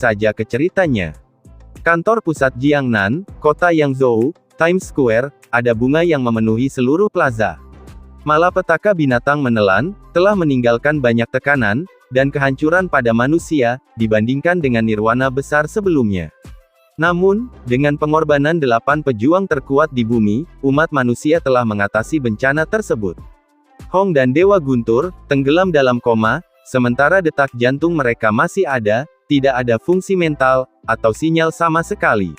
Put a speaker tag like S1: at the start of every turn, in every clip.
S1: saja ke ceritanya. Kantor pusat Jiangnan, kota Yangzhou, Times Square, ada bunga yang memenuhi seluruh plaza. Malapetaka binatang menelan, telah meninggalkan banyak tekanan, dan kehancuran pada manusia, dibandingkan dengan nirwana besar sebelumnya. Namun, dengan pengorbanan 8 pejuang terkuat di bumi, umat manusia telah mengatasi bencana tersebut. Hong dan Dewa Guntur, tenggelam dalam koma, sementara detak jantung mereka masih ada, tidak ada fungsi mental, atau sinyal sama sekali.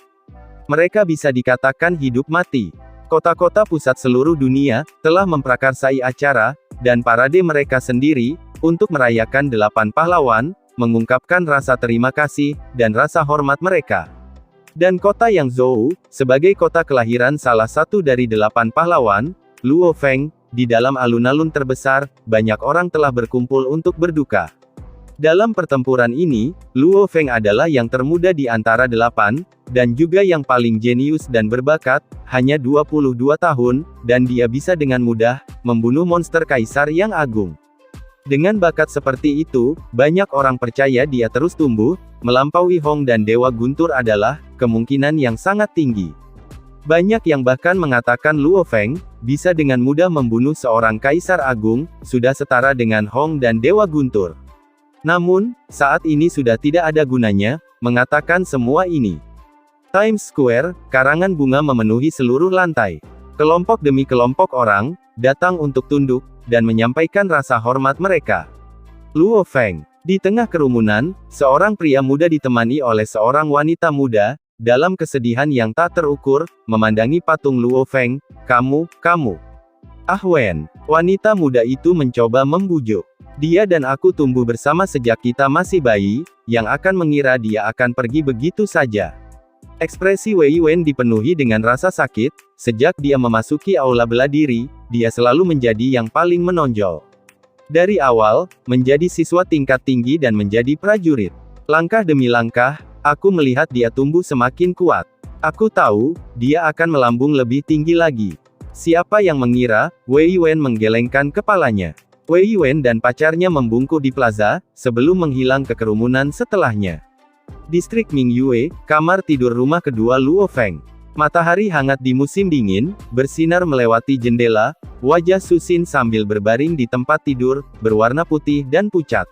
S1: Mereka bisa dikatakan hidup mati. Kota-kota pusat seluruh dunia, telah memprakarsai acara, dan parade mereka sendiri, untuk merayakan 8 pahlawan, mengungkapkan rasa terima kasih, dan rasa hormat mereka. Dan kota Yangzhou, sebagai kota kelahiran salah satu dari 8 pahlawan, Luo Feng, di dalam alun-alun terbesar, banyak orang telah berkumpul untuk berduka. Dalam pertempuran ini, Luo Feng adalah yang termuda di antara 8, dan juga yang paling jenius dan berbakat, hanya 22 tahun, dan dia bisa dengan mudah, membunuh monster kaisar yang agung. Dengan bakat seperti itu, banyak orang percaya dia terus tumbuh, melampaui Hong dan Dewa Guntur adalah, kemungkinan yang sangat tinggi. Banyak yang bahkan mengatakan Luo Feng, bisa dengan mudah membunuh seorang kaisar agung, sudah setara dengan Hong dan Dewa Guntur. Namun, saat ini sudah tidak ada gunanya, mengatakan semua ini. Times Square, karangan bunga memenuhi seluruh lantai. Kelompok demi kelompok orang, datang untuk tunduk, dan menyampaikan rasa hormat mereka. Luo Feng. Di tengah kerumunan, seorang pria muda ditemani oleh seorang wanita muda, dalam kesedihan yang tak terukur, memandangi patung Luo Feng, kamu. Ah Wen. Wanita muda itu mencoba membujuk. Dia dan aku tumbuh bersama sejak kita masih bayi, yang akan mengira dia akan pergi begitu saja. Ekspresi Wei Wen dipenuhi dengan rasa sakit, sejak dia memasuki aula bela diri, dia selalu menjadi yang paling menonjol. Dari awal, menjadi siswa tingkat tinggi dan menjadi prajurit. Langkah demi langkah, aku melihat dia tumbuh semakin kuat. Aku tahu, dia akan melambung lebih tinggi lagi. Siapa yang mengira, Wei Wen menggelengkan kepalanya. Wei Wen dan pacarnya membungkuk di plaza, sebelum menghilang ke kerumunan setelahnya. Distrik Mingyue, kamar tidur rumah kedua Luo Feng. Matahari hangat di musim dingin, bersinar melewati jendela, wajah Susin sambil berbaring di tempat tidur, berwarna putih dan pucat.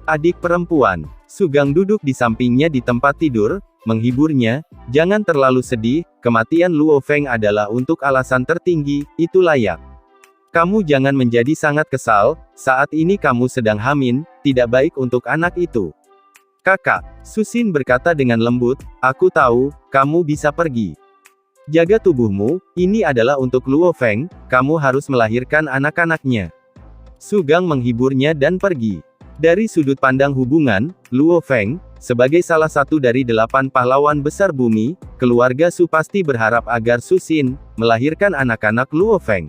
S1: Adik perempuan, Sugang duduk di sampingnya di tempat tidur, menghiburnya, jangan terlalu sedih, kematian Luo Feng adalah untuk alasan tertinggi, itu layak. Kamu jangan menjadi sangat kesal, saat ini kamu sedang hamil, tidak baik untuk anak itu. Kakak, Susin berkata dengan lembut, aku tahu, kamu bisa pergi. Jaga tubuhmu, ini adalah untuk Luo Feng, kamu harus melahirkan anak-anaknya. Sugang menghiburnya dan pergi. Dari sudut pandang hubungan, Luo Feng, sebagai salah satu dari 8 pahlawan besar bumi, keluarga Su pasti berharap agar Susin, melahirkan anak-anak Luo Feng.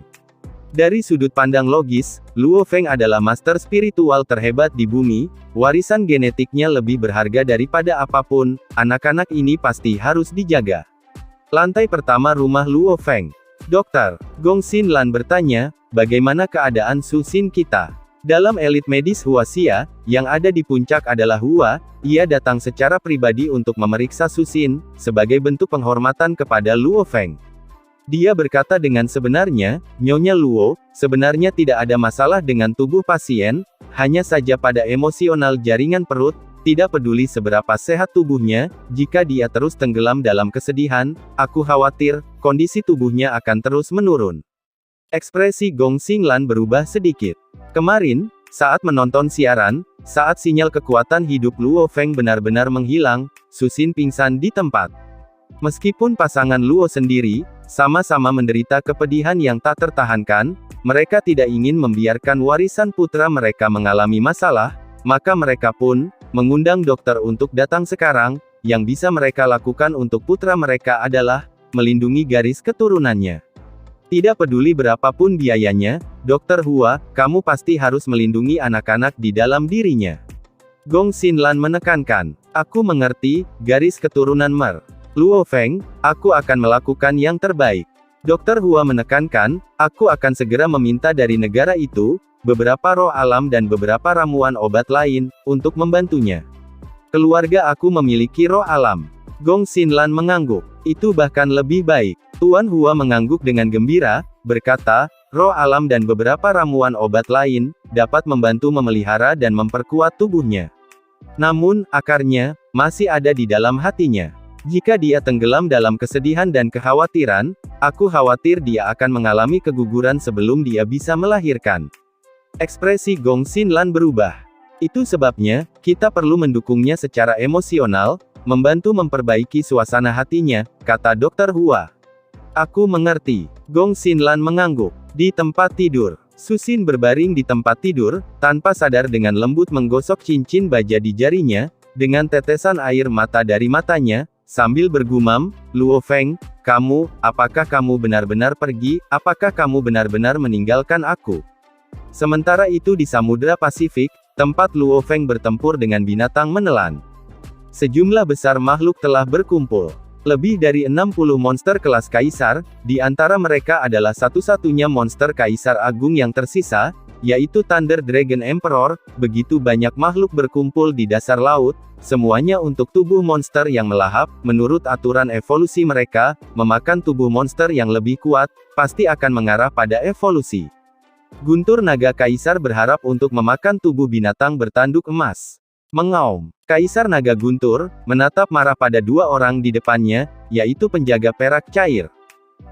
S1: Dari sudut pandang logis, Luo Feng adalah master spiritual terhebat di bumi, warisan genetiknya lebih berharga daripada apapun, anak-anak ini pasti harus dijaga. Lantai pertama rumah Luo Feng. Dokter, Gong Xinlan bertanya, bagaimana keadaan Susin kita? Dalam elit medis Huaxia, yang ada di puncak adalah Hua, ia datang secara pribadi untuk memeriksa Susin, sebagai bentuk penghormatan kepada Luo Feng. Dia berkata dengan sebenarnya, Nyonya Luo, sebenarnya tidak ada masalah dengan tubuh pasien, hanya saja pada emosional jaringan perut, tidak peduli seberapa sehat tubuhnya, jika dia terus tenggelam dalam kesedihan, aku khawatir, kondisi tubuhnya akan terus menurun. Ekspresi Gong Xinlan berubah sedikit. Kemarin, saat menonton siaran, saat sinyal kekuatan hidup Luo Feng benar-benar menghilang, Susin pingsan di tempat. Meskipun pasangan Luo sendiri, sama-sama menderita kepedihan yang tak tertahankan, mereka tidak ingin membiarkan warisan putra mereka mengalami masalah, maka mereka pun, mengundang dokter untuk datang sekarang, yang bisa mereka lakukan untuk putra mereka adalah, melindungi garis keturunannya. Tidak peduli berapapun biayanya, Dr. Hua, kamu pasti harus melindungi anak-anak di dalam dirinya. Gong Xinlan menekankan, aku mengerti, garis keturunan Mer. Luo Feng, aku akan melakukan yang terbaik. Dr. Hua menekankan, aku akan segera meminta dari negara itu, beberapa roh alam dan beberapa ramuan obat lain, untuk membantunya. Keluarga aku memiliki roh alam. Gong Xinlan mengangguk. Itu bahkan lebih baik. Tuan Hua mengangguk dengan gembira, berkata, roh alam dan beberapa ramuan obat lain, dapat membantu memelihara dan memperkuat tubuhnya. Namun, akarnya, masih ada di dalam hatinya. Jika dia tenggelam dalam kesedihan dan kekhawatiran, aku khawatir dia akan mengalami keguguran sebelum dia bisa melahirkan. Ekspresi Gong Xinlan berubah. Itu sebabnya, kita perlu mendukungnya secara emosional, membantu memperbaiki suasana hatinya, kata Dr. Hua. Aku mengerti. Gong Xinlan mengangguk. Di tempat tidur, Susin berbaring di tempat tidur, tanpa sadar dengan lembut menggosok cincin baja di jarinya, dengan tetesan air mata dari matanya, sambil bergumam, Luo Feng, apakah kamu benar-benar pergi, apakah kamu benar-benar meninggalkan aku? Sementara itu di Samudra Pasifik, tempat Luo Feng bertempur dengan binatang menelan. Sejumlah besar makhluk telah berkumpul. Lebih dari 60 monster kelas kaisar, di antara mereka adalah satu-satunya monster kaisar agung yang tersisa, yaitu Thunder Dragon Emperor. Begitu banyak makhluk berkumpul di dasar laut, semuanya untuk tubuh monster yang melahap. Menurut aturan evolusi mereka, memakan tubuh monster yang lebih kuat, pasti akan mengarah pada evolusi. Guntur Naga Kaisar berharap untuk memakan tubuh binatang bertanduk emas. Mengaum. Kaisar Naga Guntur, menatap marah pada dua orang di depannya, yaitu penjaga perak cair.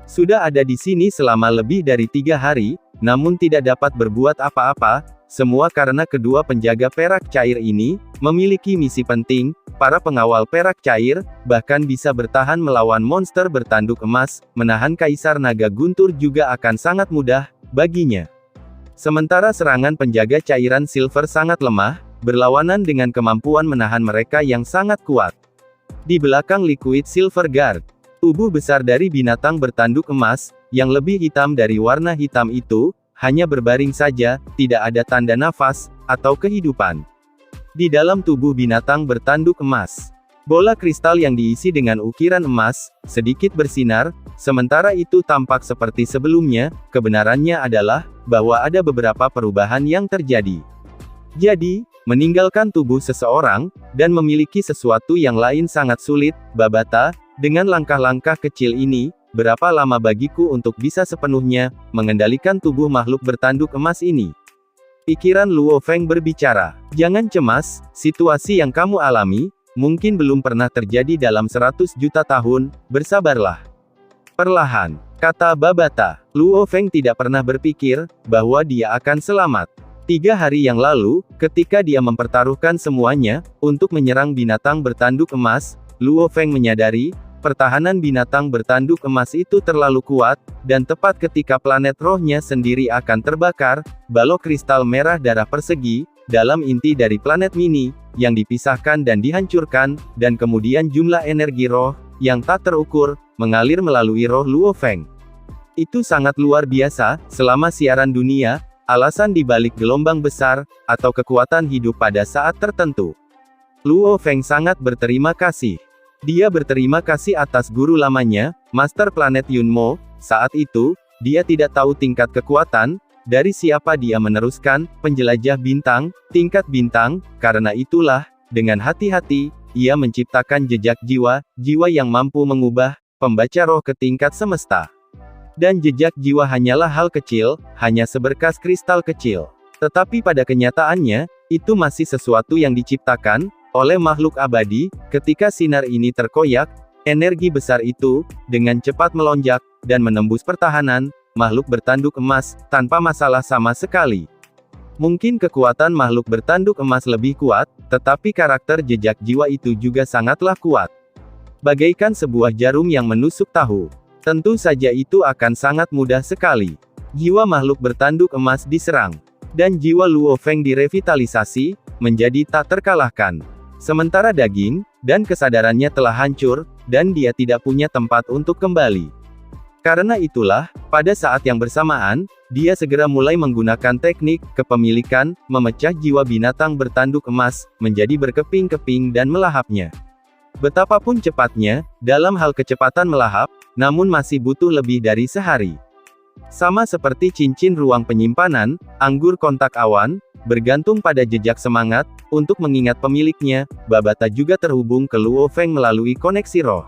S1: Sudah ada di sini selama lebih dari 3 hari, namun tidak dapat berbuat apa-apa, semua karena kedua penjaga perak cair ini, memiliki misi penting. Para pengawal perak cair, bahkan bisa bertahan melawan monster bertanduk emas, menahan Kaisar Naga Guntur juga akan sangat mudah, baginya. Sementara serangan penjaga cairan silver sangat lemah, berlawanan dengan kemampuan menahan mereka yang sangat kuat. Di belakang Liquid Silver Guard, tubuh besar dari binatang bertanduk emas, yang lebih hitam dari warna hitam itu, hanya berbaring saja, tidak ada tanda nafas, atau kehidupan. Di dalam tubuh binatang bertanduk emas, bola kristal yang diisi dengan ukiran emas, sedikit bersinar, sementara itu tampak seperti sebelumnya. Kebenarannya adalah, bahwa ada beberapa perubahan yang terjadi. Jadi, meninggalkan tubuh seseorang, dan memiliki sesuatu yang lain sangat sulit, Babata, dengan langkah-langkah kecil ini, berapa lama bagiku untuk bisa sepenuhnya, mengendalikan tubuh makhluk bertanduk emas ini? Pikiran Luo Feng berbicara. Jangan cemas, situasi yang kamu alami, mungkin belum pernah terjadi dalam 100 juta tahun, bersabarlah. Perlahan, kata Babata. Luo Feng tidak pernah berpikir, bahwa dia akan selamat. 3 hari yang lalu, ketika dia mempertaruhkan semuanya, untuk menyerang binatang bertanduk emas, Luo Feng menyadari, pertahanan binatang bertanduk emas itu terlalu kuat, dan tepat ketika planet rohnya sendiri akan terbakar, balok kristal merah darah persegi, dalam inti dari planet mini, yang dipisahkan dan dihancurkan, dan kemudian jumlah energi roh, yang tak terukur, mengalir melalui roh Luo Feng. Itu sangat luar biasa, selama siaran dunia, alasan di balik gelombang besar, atau kekuatan hidup pada saat tertentu. Luo Feng sangat berterima kasih. Dia berterima kasih atas guru lamanya, Master Planet Yunmo. Saat itu, dia tidak tahu tingkat kekuatan, dari siapa dia meneruskan, penjelajah bintang, tingkat bintang, karena itulah, dengan hati-hati, ia menciptakan jejak jiwa, jiwa yang mampu mengubah, pembaca roh ke tingkat semesta. Dan jejak jiwa hanyalah hal kecil, hanya seberkas kristal kecil. Tetapi pada kenyataannya, itu masih sesuatu yang diciptakan, oleh makhluk abadi. Ketika sinar ini terkoyak, energi besar itu, dengan cepat melonjak, dan menembus pertahanan, makhluk bertanduk emas, tanpa masalah sama sekali. Mungkin kekuatan makhluk bertanduk emas lebih kuat, tetapi karakter jejak jiwa itu juga sangatlah kuat. Bagaikan sebuah jarum yang menusuk tahu. Tentu saja itu akan sangat mudah sekali. Jiwa makhluk bertanduk emas diserang. Dan jiwa Luo Feng direvitalisasi, menjadi tak terkalahkan. Sementara daging, dan kesadarannya telah hancur, dan dia tidak punya tempat untuk kembali. Karena itulah, pada saat yang bersamaan, dia segera mulai menggunakan teknik kepemilikan, memecah jiwa binatang bertanduk emas, menjadi berkeping-keping dan melahapnya. Betapapun cepatnya, dalam hal kecepatan melahap, namun masih butuh lebih dari sehari. Sama seperti cincin ruang penyimpanan, anggur kontak awan, bergantung pada jejak semangat, untuk mengingat pemiliknya, Babata juga terhubung ke Luo Feng melalui koneksi roh.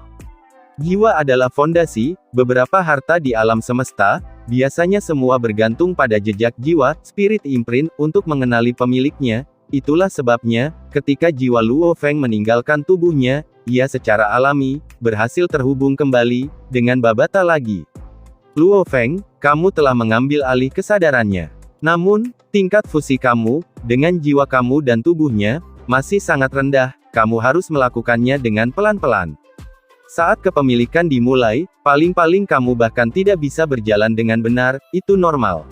S1: Jiwa adalah fondasi, beberapa harta di alam semesta, biasanya semua bergantung pada jejak jiwa, spirit imprint, untuk mengenali pemiliknya. Itulah sebabnya, ketika jiwa Luo Feng meninggalkan tubuhnya, ia secara alami, berhasil terhubung kembali, dengan Babata lagi. Luo Feng, kamu telah mengambil alih kesadarannya. Namun, tingkat fusi kamu, dengan jiwa kamu dan tubuhnya, masih sangat rendah, kamu harus melakukannya dengan pelan-pelan. Saat kepemilikan dimulai, paling-paling kamu bahkan tidak bisa berjalan dengan benar, itu normal.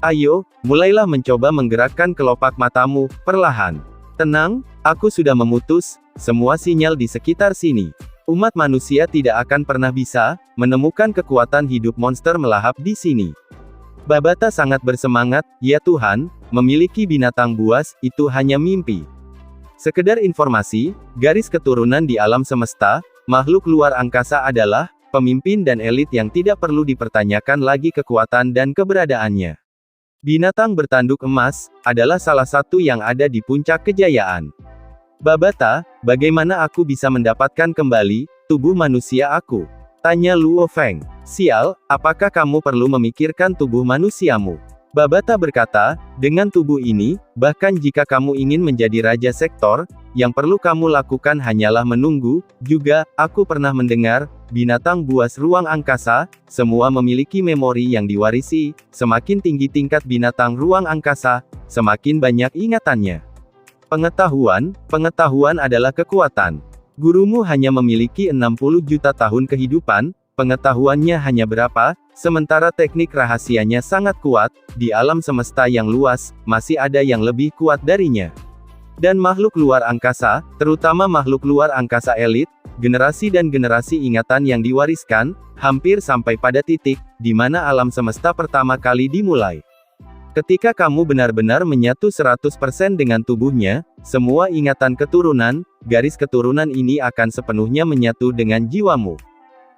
S1: Ayo, mulailah mencoba menggerakkan kelopak matamu, perlahan. Tenang, aku sudah memutus semua sinyal di sekitar sini. Umat manusia tidak akan pernah bisa menemukan kekuatan hidup monster melahap di sini. Babata sangat bersemangat, ya Tuhan, memiliki binatang buas, itu hanya mimpi. Sekedar informasi, garis keturunan di alam semesta, makhluk luar angkasa adalah pemimpin dan elit yang tidak perlu dipertanyakan lagi kekuatan dan keberadaannya. Binatang bertanduk emas adalah salah satu yang ada di puncak kejayaan. Babata, bagaimana aku bisa mendapatkan kembali tubuh manusia aku? Tanya Luo Feng. Sial, apakah kamu perlu memikirkan tubuh manusiamu? Babata berkata, dengan tubuh ini, bahkan jika kamu ingin menjadi raja sektor, yang perlu kamu lakukan hanyalah menunggu. Juga, aku pernah mendengar, binatang buas ruang angkasa, semua memiliki memori yang diwarisi. Semakin tinggi tingkat binatang ruang angkasa, semakin banyak ingatannya. Pengetahuan adalah kekuatan. Gurumu hanya memiliki 60 juta tahun kehidupan, pengetahuannya hanya berapa, sementara teknik rahasianya sangat kuat, di alam semesta yang luas, masih ada yang lebih kuat darinya. Dan makhluk luar angkasa, terutama makhluk luar angkasa elit, generasi dan generasi ingatan yang diwariskan, hampir sampai pada titik, di mana alam semesta pertama kali dimulai. Ketika kamu benar-benar menyatu 100% dengan tubuhnya, semua ingatan keturunan, garis keturunan ini akan sepenuhnya menyatu dengan jiwamu.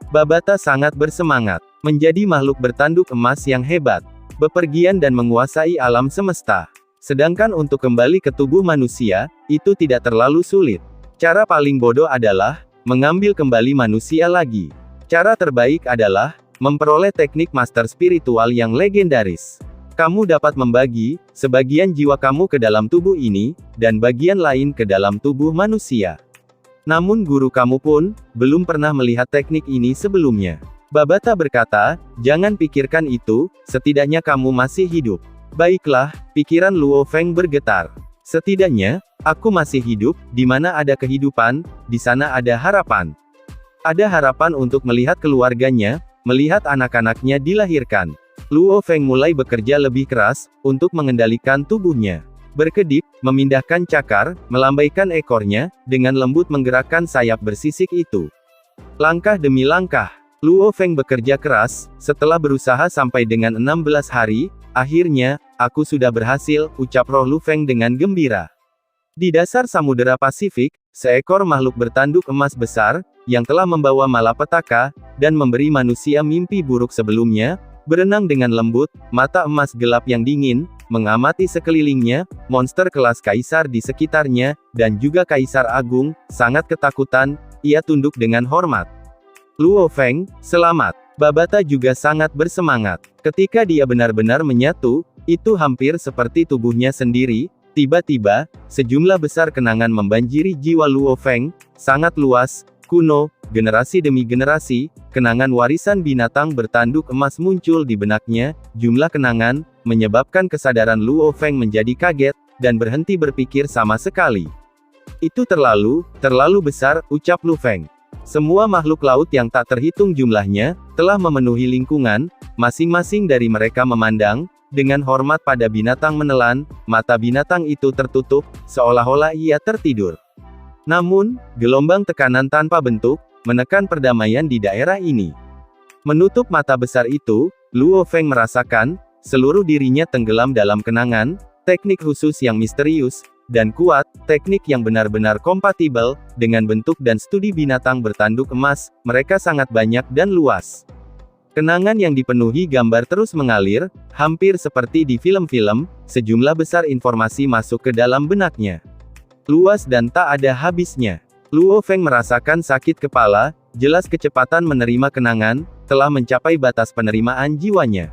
S1: Babata sangat bersemangat, menjadi makhluk bertanduk emas yang hebat, bepergian dan menguasai alam semesta. Sedangkan untuk kembali ke tubuh manusia, itu tidak terlalu sulit. Cara paling bodoh adalah, mengambil kembali manusia lagi. Cara terbaik adalah, memperoleh teknik master spiritual yang legendaris. Kamu dapat membagi sebagian jiwa kamu ke dalam tubuh ini, dan bagian lain ke dalam tubuh manusia. Namun guru kamu pun belum pernah melihat teknik ini sebelumnya. Babata berkata, jangan pikirkan itu, setidaknya kamu masih hidup. Baiklah, pikiran Luo Feng bergetar. Setidaknya, aku masih hidup, di mana ada kehidupan, di sana ada harapan. Ada harapan untuk melihat keluarganya, melihat anak-anaknya dilahirkan. Luo Feng mulai bekerja lebih keras, untuk mengendalikan tubuhnya. Berkedip, memindahkan cakar, melambaikan ekornya, dengan lembut menggerakkan sayap bersisik itu. Langkah demi langkah, Luo Feng bekerja keras, setelah berusaha sampai dengan 16 hari, akhirnya, aku sudah berhasil, ucap roh Lu Feng dengan gembira. Di dasar Samudera Pasifik, seekor makhluk bertanduk emas besar, yang telah membawa malapetaka, dan memberi manusia mimpi buruk sebelumnya, berenang dengan lembut, mata emas gelap yang dingin, mengamati sekelilingnya, monster kelas kaisar di sekitarnya, dan juga kaisar agung, sangat ketakutan, ia tunduk dengan hormat. Luo Feng, selamat. Babata juga sangat bersemangat. Ketika dia benar-benar menyatu, itu hampir seperti tubuhnya sendiri, tiba-tiba, sejumlah besar kenangan membanjiri jiwa Luo Feng, sangat luas, kuno, generasi demi generasi, kenangan warisan binatang bertanduk emas muncul di benaknya, jumlah kenangan, menyebabkan kesadaran Luo Feng menjadi kaget, dan berhenti berpikir sama sekali. Itu terlalu besar, ucap Lu Feng. Semua makhluk laut yang tak terhitung jumlahnya, telah memenuhi lingkungan, masing-masing dari mereka memandang, dengan hormat pada binatang menelan, mata binatang itu tertutup, seolah-olah ia tertidur. Namun, gelombang tekanan tanpa bentuk, menekan perdamaian di daerah ini. Menutup mata besar itu, Luo Feng merasakan, seluruh dirinya tenggelam dalam kenangan, teknik khusus yang misterius, dan kuat, teknik yang benar-benar kompatibel, dengan bentuk dan studi binatang bertanduk emas, mereka sangat banyak dan luas. Kenangan yang dipenuhi gambar terus mengalir, hampir seperti di film-film, sejumlah besar informasi masuk ke dalam benaknya. Luas dan tak ada habisnya. Luo Feng merasakan sakit kepala, jelas kecepatan menerima kenangan, telah mencapai batas penerimaan jiwanya.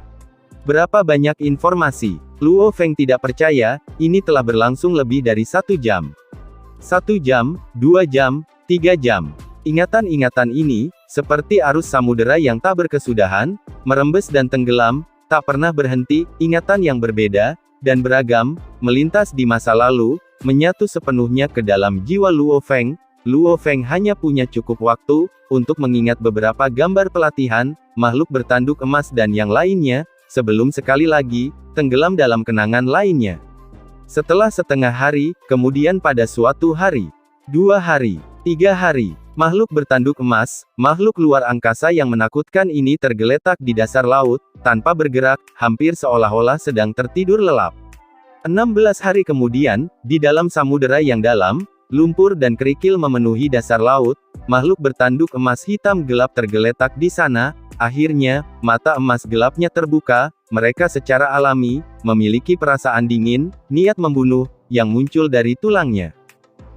S1: Berapa banyak informasi? Luo Feng tidak percaya, ini telah berlangsung lebih dari 1 jam. 1 jam, 2 jam, 3 jam. Ingatan-ingatan ini, seperti arus samudera yang tak berkesudahan, merembes dan tenggelam, tak pernah berhenti, ingatan yang berbeda, dan beragam, melintas di masa lalu, menyatu sepenuhnya ke dalam jiwa Luo Feng. Luo Feng hanya punya cukup waktu, untuk mengingat beberapa gambar pelatihan, makhluk bertanduk emas dan yang lainnya, sebelum sekali lagi, tenggelam dalam kenangan lainnya. Setelah setengah hari, kemudian pada suatu hari, 2 hari, 3 hari, makhluk bertanduk emas, makhluk luar angkasa yang menakutkan ini tergeletak di dasar laut, tanpa bergerak, hampir seolah-olah sedang tertidur lelap. 16 hari kemudian, di dalam samudera yang dalam, lumpur dan kerikil memenuhi dasar laut, makhluk bertanduk emas hitam gelap tergeletak di sana. Akhirnya, mata emas gelapnya terbuka, mereka secara alami, memiliki perasaan dingin, niat membunuh, yang muncul dari tulangnya.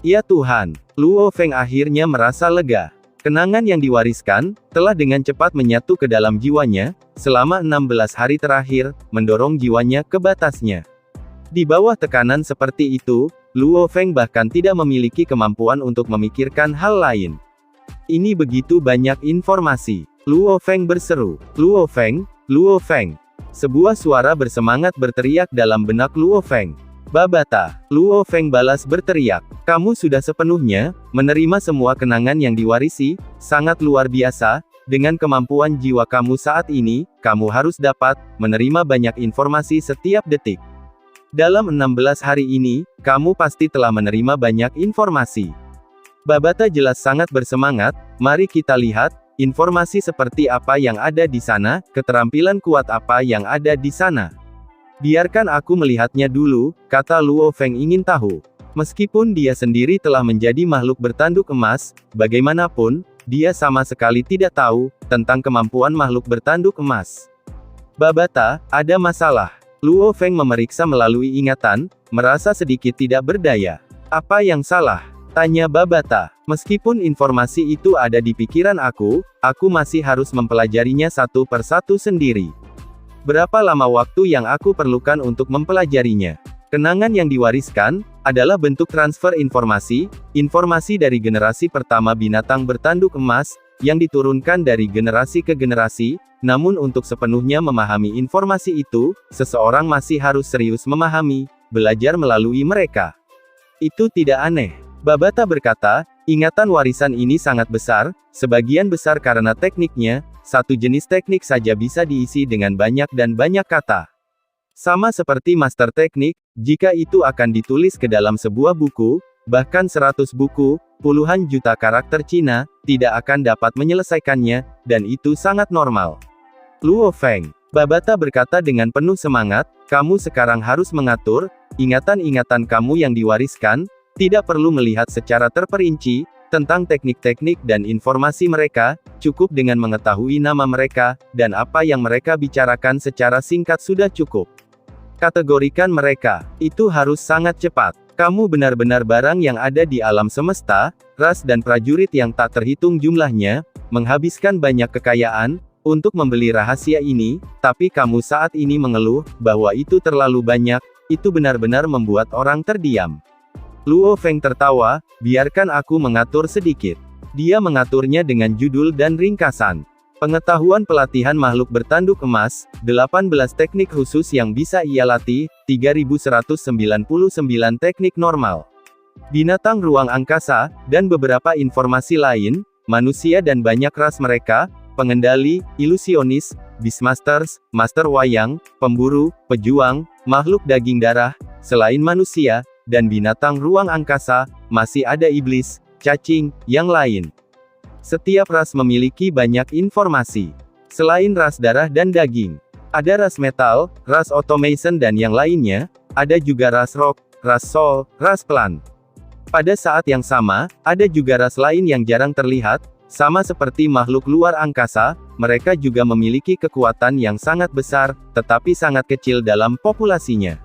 S1: Ya Tuhan, Luo Feng akhirnya merasa lega. Kenangan yang diwariskan, telah dengan cepat menyatu ke dalam jiwanya, selama 16 hari terakhir, mendorong jiwanya ke batasnya. Di bawah tekanan seperti itu, Luo Feng bahkan tidak memiliki kemampuan untuk memikirkan hal lain. Ini begitu banyak informasi. Luo Feng berseru, "Luo Feng, Luo Feng." Sebuah suara bersemangat berteriak dalam benak Luo Feng. "Babata," Luo Feng balas berteriak. "Kamu sudah sepenuhnya menerima semua kenangan yang diwarisi, sangat luar biasa. Dengan kemampuan jiwa kamu saat ini, kamu harus dapat menerima banyak informasi setiap detik. Dalam 16 hari ini, kamu pasti telah menerima banyak informasi." Babata jelas sangat bersemangat. Mari kita lihat, informasi seperti apa yang ada di sana, keterampilan kuat apa yang ada di sana. Biarkan aku melihatnya dulu, kata Luo Feng ingin tahu. Meskipun dia sendiri telah menjadi makhluk bertanduk emas, bagaimanapun, dia sama sekali tidak tahu tentang kemampuan makhluk bertanduk emas. Babata, ada masalah. Luo Feng memeriksa melalui ingatan, merasa sedikit tidak berdaya. Apa yang salah? Tanya Babata. Meskipun informasi itu ada di pikiran aku masih harus mempelajarinya satu persatu sendiri. Berapa lama waktu yang aku perlukan untuk mempelajarinya? Kenangan yang diwariskan adalah bentuk transfer informasi, informasi dari generasi pertama binatang bertanduk emas, yang diturunkan dari generasi ke generasi, namun untuk sepenuhnya memahami informasi itu, seseorang masih harus serius memahami, belajar melalui mereka. Itu tidak aneh. Babata berkata, ingatan warisan ini sangat besar, sebagian besar karena tekniknya, satu jenis teknik saja bisa diisi dengan banyak dan banyak kata. Sama seperti master teknik, jika itu akan ditulis ke dalam sebuah buku, bahkan 100 buku, puluhan juta karakter Cina, tidak akan dapat menyelesaikannya, dan itu sangat normal. Luo Feng, Babata berkata dengan penuh semangat, kamu sekarang harus mengatur, ingatan-ingatan kamu yang diwariskan, tidak perlu melihat secara terperinci, tentang teknik-teknik dan informasi mereka, cukup dengan mengetahui nama mereka, dan apa yang mereka bicarakan secara singkat sudah cukup. Kategorikan mereka, itu harus sangat cepat. Kamu benar-benar barang yang ada di alam semesta, ras dan prajurit yang tak terhitung jumlahnya, menghabiskan banyak kekayaan, untuk membeli rahasia ini, tapi kamu saat ini mengeluh, bahwa itu terlalu banyak, itu benar-benar membuat orang terdiam. Luo Feng tertawa, biarkan aku mengatur sedikit. Dia mengaturnya dengan judul dan ringkasan. Pengetahuan pelatihan makhluk bertanduk emas, 18 teknik khusus yang bisa ia latih, 3199 teknik normal. Binatang ruang angkasa, dan beberapa informasi lain, manusia dan banyak ras mereka, pengendali, ilusionis, beastmasters, master wayang, pemburu, pejuang, makhluk daging darah, selain manusia, dan binatang ruang angkasa, masih ada iblis, cacing, yang lain. Setiap ras memiliki banyak informasi. Selain ras darah dan daging, ada ras metal, ras automation dan yang lainnya, ada juga ras rock, ras soul, ras plant. Pada saat yang sama, ada juga ras lain yang jarang terlihat, sama seperti makhluk luar angkasa, mereka juga memiliki kekuatan yang sangat besar, tetapi sangat kecil dalam populasinya.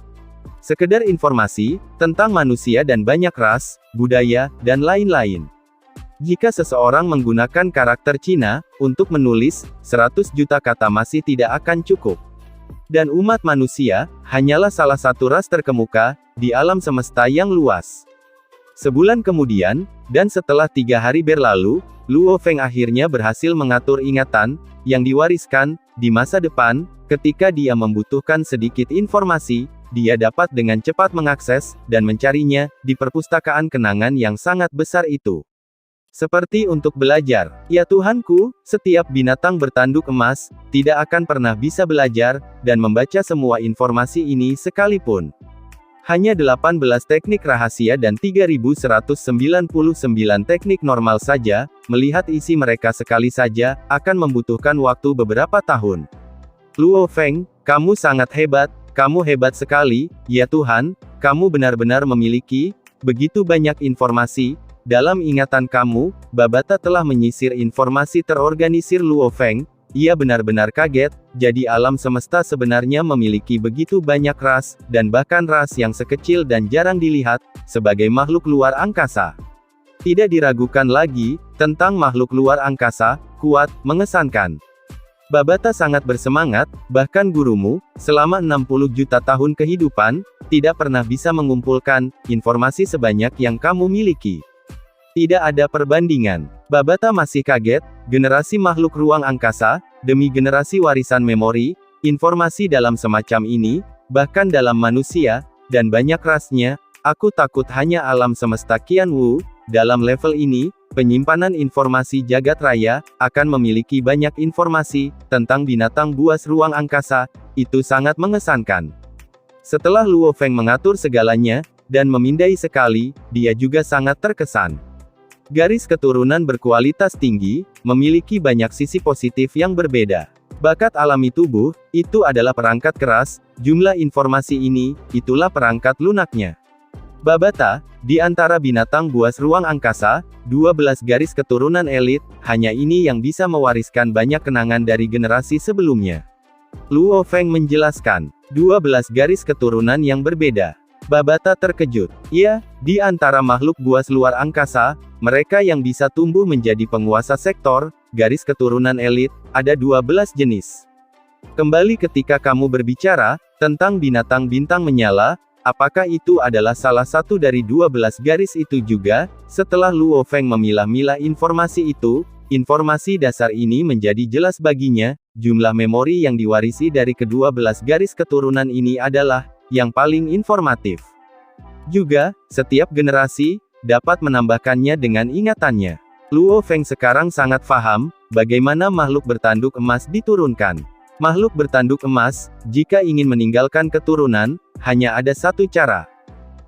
S1: Sekedar informasi, tentang manusia dan banyak ras, budaya, dan lain-lain. Jika seseorang menggunakan karakter Cina, untuk menulis, 100 juta kata masih tidak akan cukup. Dan umat manusia, hanyalah salah satu ras terkemuka, di alam semesta yang luas. Sebulan kemudian, dan setelah 3 hari berlalu, Luo Feng akhirnya berhasil mengatur ingatan, yang diwariskan, di masa depan, ketika dia membutuhkan sedikit informasi, dia dapat dengan cepat mengakses, dan mencarinya, di perpustakaan kenangan yang sangat besar itu. Seperti untuk belajar. Ya Tuhanku, setiap binatang bertanduk emas, tidak akan pernah bisa belajar, dan membaca semua informasi ini sekalipun. Hanya 18 teknik rahasia dan 3199 teknik normal saja, melihat isi mereka sekali saja, akan membutuhkan waktu beberapa tahun. Luo Feng, kamu sangat hebat, kamu hebat sekali, ya Tuhan, kamu benar-benar memiliki begitu banyak informasi. Dalam ingatan kamu, Babata telah menyisir informasi terorganisir Luo Feng. Ia benar-benar kaget, jadi alam semesta sebenarnya memiliki begitu banyak ras, dan bahkan ras yang sekecil dan jarang dilihat, sebagai makhluk luar angkasa. Tidak diragukan lagi, tentang makhluk luar angkasa, kuat, mengesankan. Babata sangat bersemangat, bahkan gurumu, selama 60 juta tahun kehidupan, tidak pernah bisa mengumpulkan informasi sebanyak yang kamu miliki. Tidak ada perbandingan. Babata masih kaget, generasi makhluk ruang angkasa, demi generasi warisan memori, informasi dalam semacam ini, bahkan dalam manusia, dan banyak rasnya, aku takut hanya alam semesta Qianwu, dalam level ini, penyimpanan informasi jagat raya, akan memiliki banyak informasi, tentang binatang buas ruang angkasa, itu sangat mengesankan. Setelah Luo Feng mengatur segalanya, dan memindai sekali, dia juga sangat terkesan. Garis keturunan berkualitas tinggi, memiliki banyak sisi positif yang berbeda. Bakat alami tubuh, itu adalah perangkat keras, jumlah informasi ini, itulah perangkat lunaknya. Babata, di antara binatang buas ruang angkasa, 12 garis keturunan elit, hanya ini yang bisa mewariskan banyak kenangan dari generasi sebelumnya. Luo Feng menjelaskan, 12 garis keturunan yang berbeda. Babata terkejut. Ya, di antara makhluk buas luar angkasa, mereka yang bisa tumbuh menjadi penguasa sektor, garis keturunan elit, ada 12 jenis. Kembali ketika kamu berbicara, tentang binatang bintang menyala, apakah itu adalah salah satu dari 12 garis itu juga? Setelah Luo Feng memilah-milah informasi itu, informasi dasar ini menjadi jelas baginya, jumlah memori yang diwarisi dari ke-12 garis keturunan ini adalah yang paling informatif. Juga, setiap generasi dapat menambahkannya dengan ingatannya. Luo Feng sekarang sangat paham bagaimana makhluk bertanduk emas diturunkan. Makhluk bertanduk emas, jika ingin meninggalkan keturunan, hanya ada satu cara.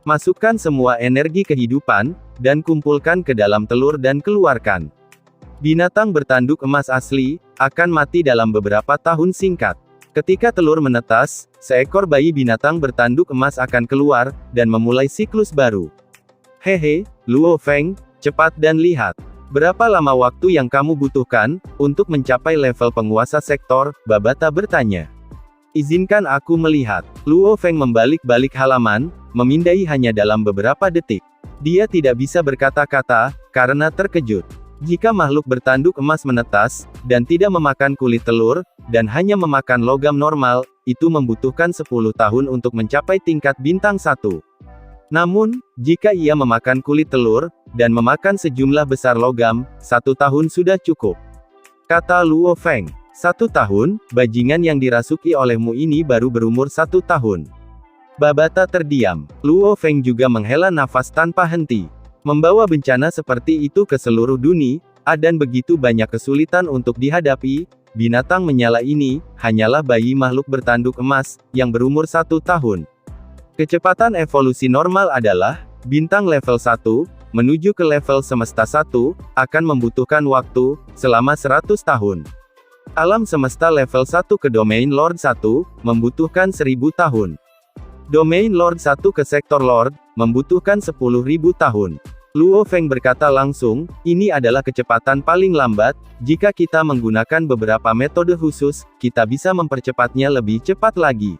S1: Masukkan semua energi kehidupan, dan kumpulkan ke dalam telur dan keluarkan. Binatang bertanduk emas asli, akan mati dalam beberapa tahun singkat. Ketika telur menetas, seekor bayi binatang bertanduk emas akan keluar, dan memulai siklus baru. Hehe, Luo Feng, cepat dan lihat. Berapa lama waktu yang kamu butuhkan, untuk mencapai level penguasa sektor? Babata bertanya. Izinkan aku melihat. Luo Feng membalik-balik halaman, memindai hanya dalam beberapa detik. Dia tidak bisa berkata-kata, karena terkejut. Jika makhluk bertanduk emas menetas, dan tidak memakan kulit telur, dan hanya memakan logam normal, itu membutuhkan 10 tahun untuk mencapai tingkat bintang 1. Namun, jika ia memakan kulit telur, dan memakan sejumlah besar logam, 1 tahun sudah cukup. Kata Luo Feng. 1 tahun, bajingan yang dirasuki olehmu ini baru berumur 1 tahun. Babata terdiam. Luo Feng juga menghela nafas tanpa henti. Membawa bencana seperti itu ke seluruh dunia, dan begitu banyak kesulitan untuk dihadapi, binatang menyala ini, hanyalah bayi makhluk bertanduk emas, yang berumur 1 tahun. Kecepatan evolusi normal adalah, bintang level 1, menuju ke level semesta 1, akan membutuhkan waktu, selama 100 tahun. Alam semesta level 1 ke domain Lord 1, membutuhkan 1000 tahun. Domain Lord 1 ke sektor Lord, membutuhkan 10.000 tahun. Luo Feng berkata langsung, ini adalah kecepatan paling lambat. Jika kita menggunakan beberapa metode khusus, kita bisa mempercepatnya lebih cepat lagi.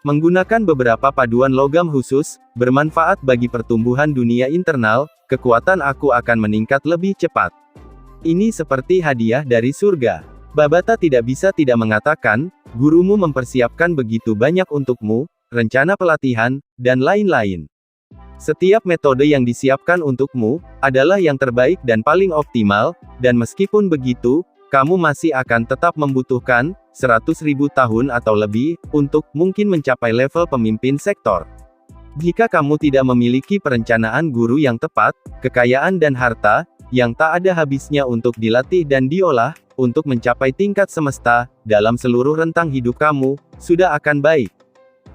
S1: Menggunakan beberapa paduan logam khusus, bermanfaat bagi pertumbuhan dunia internal, kekuatan aku akan meningkat lebih cepat. Ini seperti hadiah dari surga. Babata tidak bisa tidak mengatakan, gurumu mempersiapkan begitu banyak untukmu, rencana pelatihan, dan lain-lain. Setiap metode yang disiapkan untukmu, adalah yang terbaik dan paling optimal, dan meskipun begitu, kamu masih akan tetap membutuhkan 100.000 tahun atau lebih, untuk mungkin mencapai level pemimpin sektor. Jika kamu tidak memiliki perencanaan guru yang tepat, kekayaan dan harta, yang tak ada habisnya untuk dilatih dan diolah, untuk mencapai tingkat semesta, dalam seluruh rentang hidup kamu, sudah akan baik.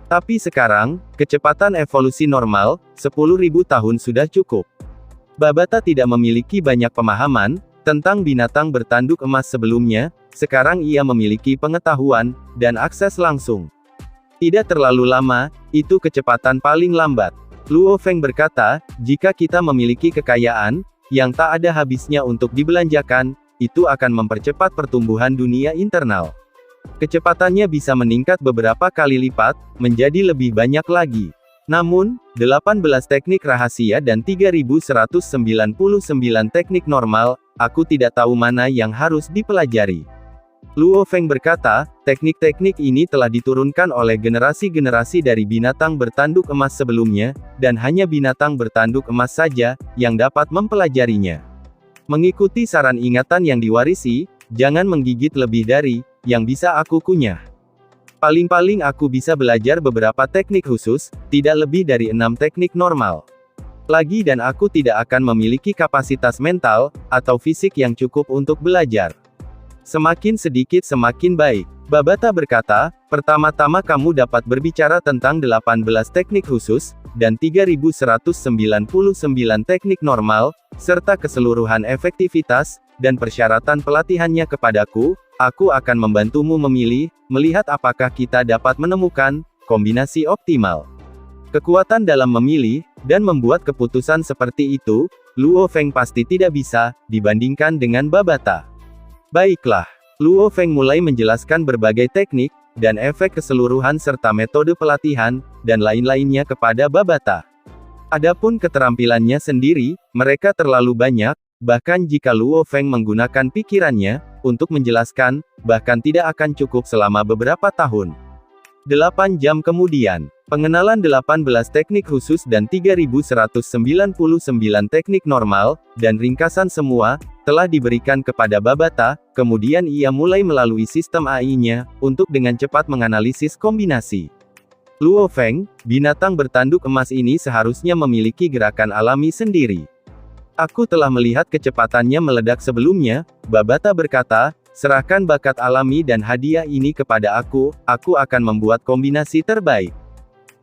S1: Tapi sekarang, kecepatan evolusi normal, 10.000 tahun sudah cukup. Babata tidak memiliki banyak pemahaman tentang binatang bertanduk emas sebelumnya, sekarang ia memiliki pengetahuan dan akses langsung. Tidak terlalu lama, itu kecepatan paling lambat. Luo Feng berkata, jika kita memiliki kekayaan yang tak ada habisnya untuk dibelanjakan, itu akan mempercepat pertumbuhan dunia internal. Kecepatannya bisa meningkat beberapa kali lipat, menjadi lebih banyak lagi. Namun, 18 teknik rahasia dan 3199 teknik normal, aku tidak tahu mana yang harus dipelajari. Luo Feng berkata, teknik-teknik ini telah diturunkan oleh generasi-generasi dari binatang bertanduk emas sebelumnya, dan hanya binatang bertanduk emas saja, yang dapat mempelajarinya. Mengikuti saran ingatan yang diwarisi, jangan menggigit lebih dari yang bisa aku kunyah. Paling-paling aku bisa belajar beberapa teknik khusus, tidak lebih dari 6 teknik normal. Lagi dan aku tidak akan memiliki kapasitas mental, atau fisik yang cukup untuk belajar. Semakin sedikit semakin baik. Babata berkata, pertama-tama kamu dapat berbicara tentang 18 teknik khusus, dan 3199 teknik normal, serta keseluruhan efektivitas, dan persyaratan pelatihannya kepadaku. Aku akan membantumu memilih, melihat apakah kita dapat menemukan kombinasi optimal. Kekuatan dalam memilih, dan membuat keputusan seperti itu, Luo Feng pasti tidak bisa dibandingkan dengan Babata. Baiklah, Luo Feng mulai menjelaskan berbagai teknik, dan efek keseluruhan serta metode pelatihan, dan lain-lainnya kepada Babata. Adapun keterampilannya sendiri, mereka terlalu banyak, bahkan jika Luo Feng menggunakan pikirannya, untuk menjelaskan, bahkan tidak akan cukup selama beberapa tahun. 8 jam kemudian, pengenalan 18 teknik khusus dan 3199 teknik normal, dan ringkasan semua, telah diberikan kepada Babata, kemudian ia mulai melalui sistem AI-nya, untuk dengan cepat menganalisis kombinasi. Luo Feng, binatang bertanduk emas ini seharusnya memiliki gerakan alami sendiri. Aku telah melihat kecepatannya meledak sebelumnya, Babata berkata, serahkan bakat alami dan hadiah ini kepada aku akan membuat kombinasi terbaik.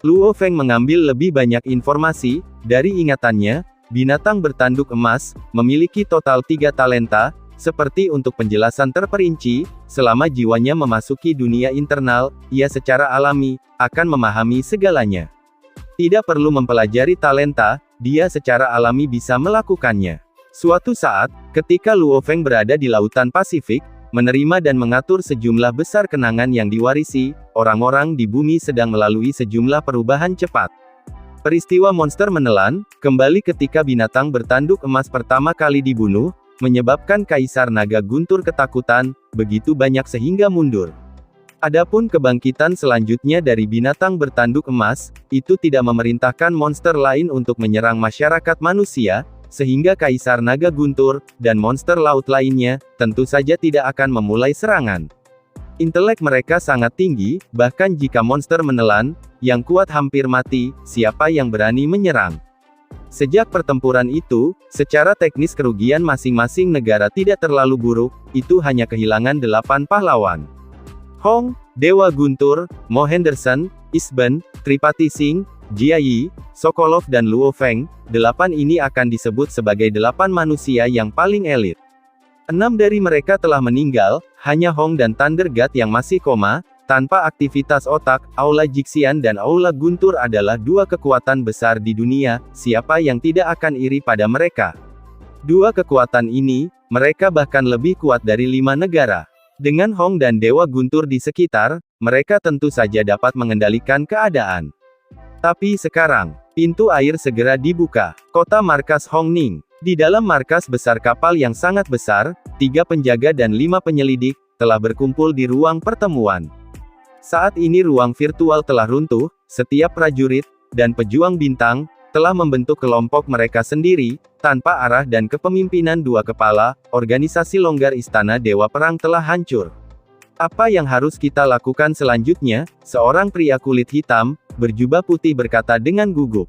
S1: Luo Feng mengambil lebih banyak informasi, dari ingatannya, binatang bertanduk emas, memiliki total 3 talenta, seperti untuk penjelasan terperinci, selama jiwanya memasuki dunia internal, ia secara alami, akan memahami segalanya. Tidak perlu mempelajari talenta, dia secara alami bisa melakukannya. Suatu saat, ketika Luo Feng berada di Lautan Pasifik, menerima dan mengatur sejumlah besar kenangan yang diwarisi, orang-orang di bumi sedang melalui sejumlah perubahan cepat. Peristiwa monster menelan, kembali ketika binatang bertanduk emas pertama kali dibunuh, menyebabkan Kaisar Naga Guntur ketakutan, begitu banyak sehingga mundur. Adapun kebangkitan selanjutnya dari binatang bertanduk emas, itu tidak memerintahkan monster lain untuk menyerang masyarakat manusia, sehingga Kaisar Naga Guntur, dan monster laut lainnya, tentu saja tidak akan memulai serangan. Intelek mereka sangat tinggi, bahkan jika monster menelan, yang kuat hampir mati, siapa yang berani menyerang? Sejak pertempuran itu, secara teknis kerugian masing-masing negara tidak terlalu buruk, itu hanya kehilangan 8 pahlawan. Hong, Dewa Guntur, Mo Henderson, Isban, Tripati Singh, Jia Yi, Sokolov dan Luo Feng, 8 ini akan disebut sebagai 8 manusia yang paling elit. 6 dari mereka telah meninggal, hanya Hong dan Thunder God yang masih koma, Tanpa aktivitas otak, Aula Jixian dan Aula Guntur adalah dua kekuatan besar di dunia, siapa yang tidak akan iri pada mereka. Dua kekuatan ini, mereka bahkan lebih kuat dari 5 negara. Dengan Hong dan Dewa Guntur di sekitar, mereka tentu saja dapat mengendalikan keadaan. Tapi sekarang, pintu air segera dibuka. Kota markas Hong Ning. Di dalam markas besar kapal yang sangat besar, 3 penjaga dan 5 penyelidik, telah berkumpul di ruang pertemuan. Saat ini ruang virtual telah runtuh, setiap prajurit, dan pejuang bintang, telah membentuk kelompok mereka sendiri, tanpa arah dan kepemimpinan dua kepala, organisasi longgar Istana Dewa Perang telah hancur. Apa yang harus kita lakukan selanjutnya? Seorang pria kulit hitam, berjubah putih berkata dengan gugup.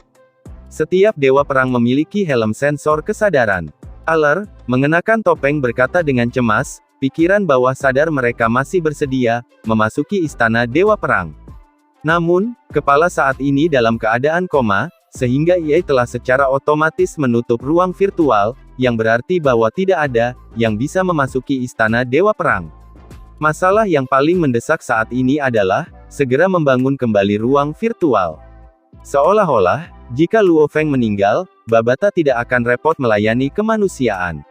S1: Setiap Dewa Perang memiliki helm sensor kesadaran. Aller, mengenakan topeng berkata dengan cemas, pikiran bawah sadar mereka masih bersedia, memasuki Istana Dewa Perang. Namun, kepala saat ini dalam keadaan koma, sehingga ia telah secara otomatis menutup ruang virtual, yang berarti bahwa tidak ada, yang bisa memasuki Istana Dewa Perang. Masalah yang paling mendesak saat ini adalah, segera membangun kembali ruang virtual. Seolah-olah, jika Luo Feng meninggal, Babata tidak akan repot melayani kemanusiaan.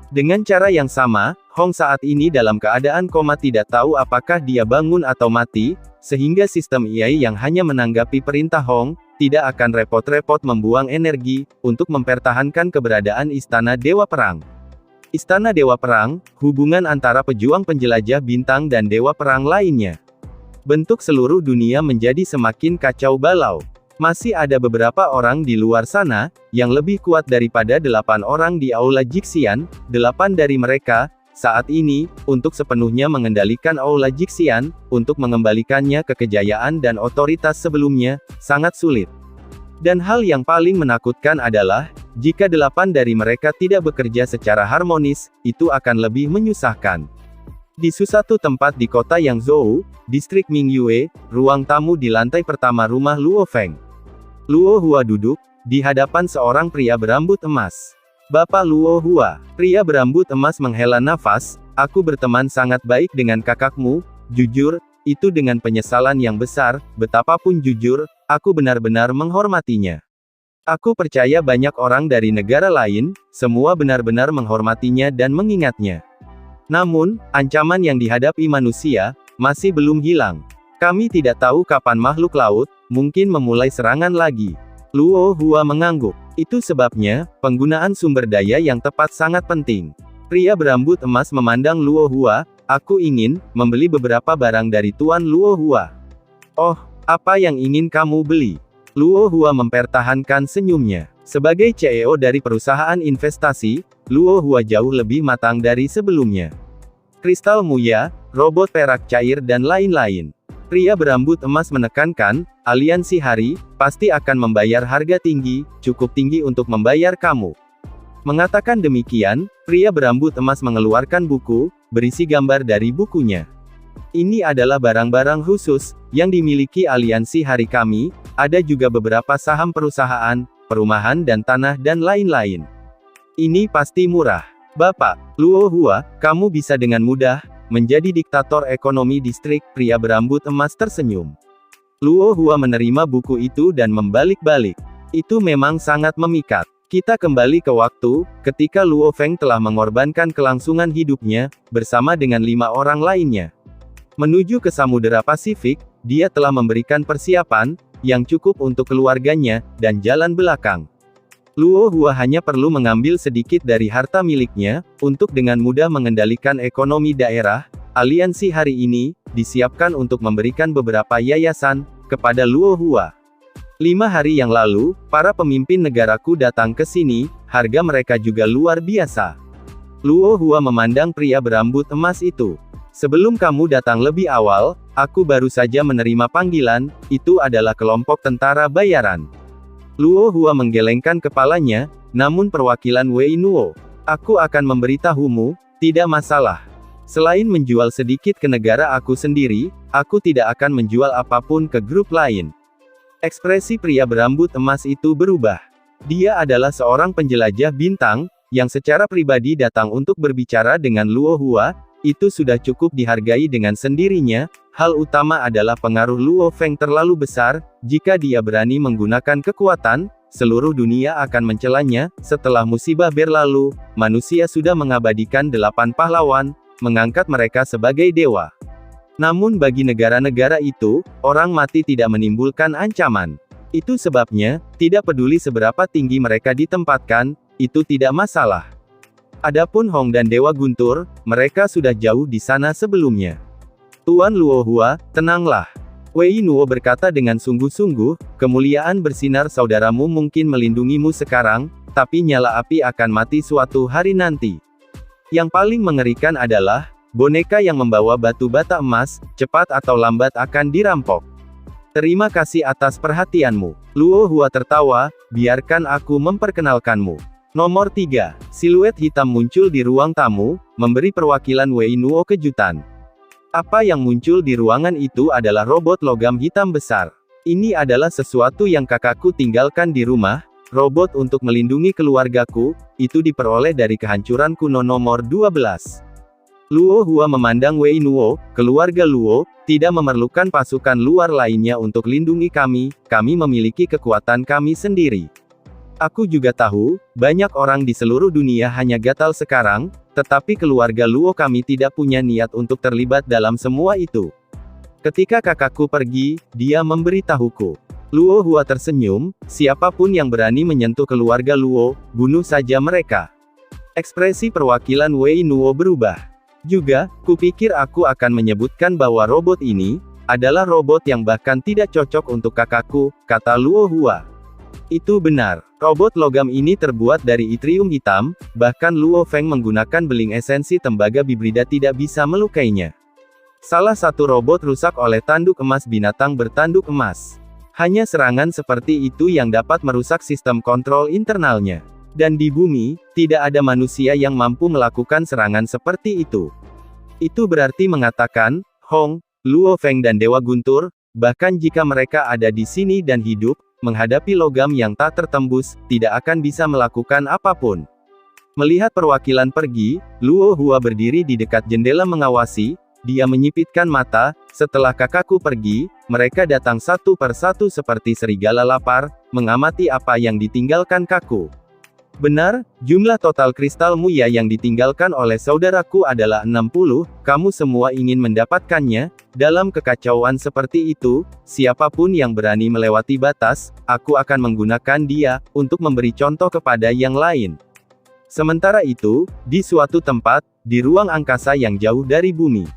S1: Dengan cara yang sama, Hong saat ini dalam keadaan koma tidak tahu apakah dia bangun atau mati, sehingga sistem AI yang hanya menanggapi perintah Hong, tidak akan repot-repot membuang energi, untuk mempertahankan keberadaan Istana Dewa Perang. Istana Dewa Perang, hubungan antara pejuang penjelajah bintang dan Dewa Perang lainnya. Bentuk seluruh dunia menjadi semakin kacau balau. Masih ada beberapa orang di luar sana, yang lebih kuat daripada 8 orang di Aula Jixian, 8 dari mereka, saat ini, untuk sepenuhnya mengendalikan Aula Jixian, untuk mengembalikannya ke kejayaan dan otoritas sebelumnya, sangat sulit. Dan hal yang paling menakutkan adalah, jika 8 dari mereka tidak bekerja secara harmonis, itu akan lebih menyusahkan. Di suatu tempat di kota Yangzhou, distrik Mingyue, ruang tamu di lantai pertama rumah Luo Feng. Luo Hua duduk, di hadapan seorang pria berambut emas. Bapak Luo Hua, pria berambut emas menghela nafas, aku berteman sangat baik dengan kakakmu, jujur, itu dengan penyesalan yang besar, betapapun jujur, aku benar-benar menghormatinya. Aku percaya banyak orang dari negara lain, semua benar-benar menghormatinya dan mengingatnya. Namun, ancaman yang dihadapi manusia, masih belum hilang. Kami tidak tahu kapan makhluk laut, mungkin memulai serangan lagi. Luo Hua mengangguk. Itu sebabnya, penggunaan sumber daya yang tepat sangat penting. Pria berambut emas memandang Luo Hua, aku ingin, membeli beberapa barang dari Tuan Luo Hua. Oh, apa yang ingin kamu beli? Luo Hua mempertahankan senyumnya. Sebagai CEO dari perusahaan investasi, Luo Hua jauh lebih matang dari sebelumnya. Kristal muya, robot perak cair dan lain-lain. Pria berambut emas menekankan, aliansi hari, pasti akan membayar harga tinggi, cukup tinggi untuk membayar kamu. Mengatakan demikian, pria berambut emas mengeluarkan buku, berisi gambar dari bukunya. Ini adalah barang-barang khusus, yang dimiliki aliansi hari kami, ada juga beberapa saham perusahaan, perumahan dan tanah dan lain-lain. Ini pasti murah. Bapak, Luo Hua, kamu bisa dengan mudah, menjadi diktator ekonomi distrik, pria berambut emas tersenyum. Luo Hua menerima buku itu dan membalik-balik. Itu memang sangat memikat. Kita kembali ke waktu, ketika Luo Feng telah mengorbankan kelangsungan hidupnya, bersama dengan 5 orang lainnya. Menuju ke Samudera Pasifik, dia telah memberikan persiapan, yang cukup untuk keluarganya, dan jalan belakang. Luo Hua hanya perlu mengambil sedikit dari harta miliknya, untuk dengan mudah mengendalikan ekonomi daerah. Aliansi hari ini, disiapkan untuk memberikan beberapa yayasan, kepada Luo Hua. 5 hari yang lalu, para pemimpin negaraku datang ke sini, harga mereka juga luar biasa. Luo Hua memandang pria berambut emas itu. Sebelum kamu datang lebih awal, aku baru saja menerima panggilan, itu adalah kelompok tentara bayaran. Luo Hua menggelengkan kepalanya, namun perwakilan Wei Nuo. Aku akan memberitahumu, tidak masalah. Selain menjual sedikit ke negara aku sendiri, aku tidak akan menjual apapun ke grup lain. Ekspresi pria berambut emas itu berubah. Dia adalah seorang penjelajah bintang, yang secara pribadi datang untuk berbicara dengan Luo Hua, itu sudah cukup dihargai dengan sendirinya, Hal utama adalah pengaruh Luo Feng terlalu besar. Jika dia berani menggunakan kekuatan, seluruh dunia akan mencelanya. Setelah musibah berlalu, manusia sudah mengabadikan 8 pahlawan, mengangkat mereka sebagai dewa. Namun bagi negara-negara itu, orang mati tidak menimbulkan ancaman. Itu sebabnya, tidak peduli seberapa tinggi mereka ditempatkan, itu tidak masalah. Adapun Hong dan Dewa Guntur, mereka sudah jauh di sana sebelumnya. Tuan Luo Hua, tenanglah. Wei Nuo berkata dengan sungguh-sungguh, kemuliaan bersinar saudaramu mungkin melindungimu sekarang, tapi nyala api akan mati suatu hari nanti. Yang paling mengerikan adalah, boneka yang membawa batu bata emas, cepat atau lambat akan dirampok. Terima kasih atas perhatianmu. Luo Hua tertawa, biarkan aku memperkenalkanmu. Nomor 3. Siluet hitam muncul di ruang tamu, memberi perwakilan Wei Nuo kejutan. Apa yang muncul di ruangan itu adalah robot logam hitam besar. Ini adalah sesuatu yang kakakku tinggalkan di rumah, robot untuk melindungi keluargaku, itu diperoleh dari kehancuran kuno nomor 12. Luo Hua memandang Wei Nuo, keluarga Luo, tidak memerlukan pasukan luar lainnya untuk lindungi kami memiliki kekuatan kami sendiri. Aku juga tahu, banyak orang di seluruh dunia hanya gatal sekarang, tetapi keluarga Luo kami tidak punya niat untuk terlibat dalam semua itu. Ketika kakakku pergi, dia memberitahuku. Luo Hua tersenyum, siapapun yang berani menyentuh keluarga Luo, bunuh saja mereka. Ekspresi perwakilan Wei Nuo berubah. Juga, kupikir aku akan menyebutkan bahwa robot ini, adalah robot yang bahkan tidak cocok untuk kakakku, kata Luo Hua. Itu benar. Robot logam ini terbuat dari yttrium hitam, bahkan Luo Feng menggunakan beling esensi tembaga bibrida tidak bisa melukainya. Salah satu robot rusak oleh tanduk emas binatang bertanduk emas. Hanya serangan seperti itu yang dapat merusak sistem kontrol internalnya. Dan di bumi, tidak ada manusia yang mampu melakukan serangan seperti itu. Itu berarti mengatakan, Hong, Luo Feng dan Dewa Guntur, bahkan jika mereka ada di sini dan hidup, menghadapi logam yang tak tertembus, tidak akan bisa melakukan apapun. Melihat perwakilan pergi, Luo Hua berdiri di dekat jendela mengawasi, dia menyipitkan mata, setelah kakakku pergi, mereka datang satu persatu seperti serigala lapar, mengamati apa yang ditinggalkan kakku. Benar, jumlah total kristal Muya yang ditinggalkan oleh saudaraku adalah 60, kamu semua ingin mendapatkannya. Dalam kekacauan seperti itu, siapapun yang berani melewati batas, aku akan menggunakan dia, untuk memberi contoh kepada yang lain. Sementara itu, di suatu tempat, di ruang angkasa yang jauh dari bumi.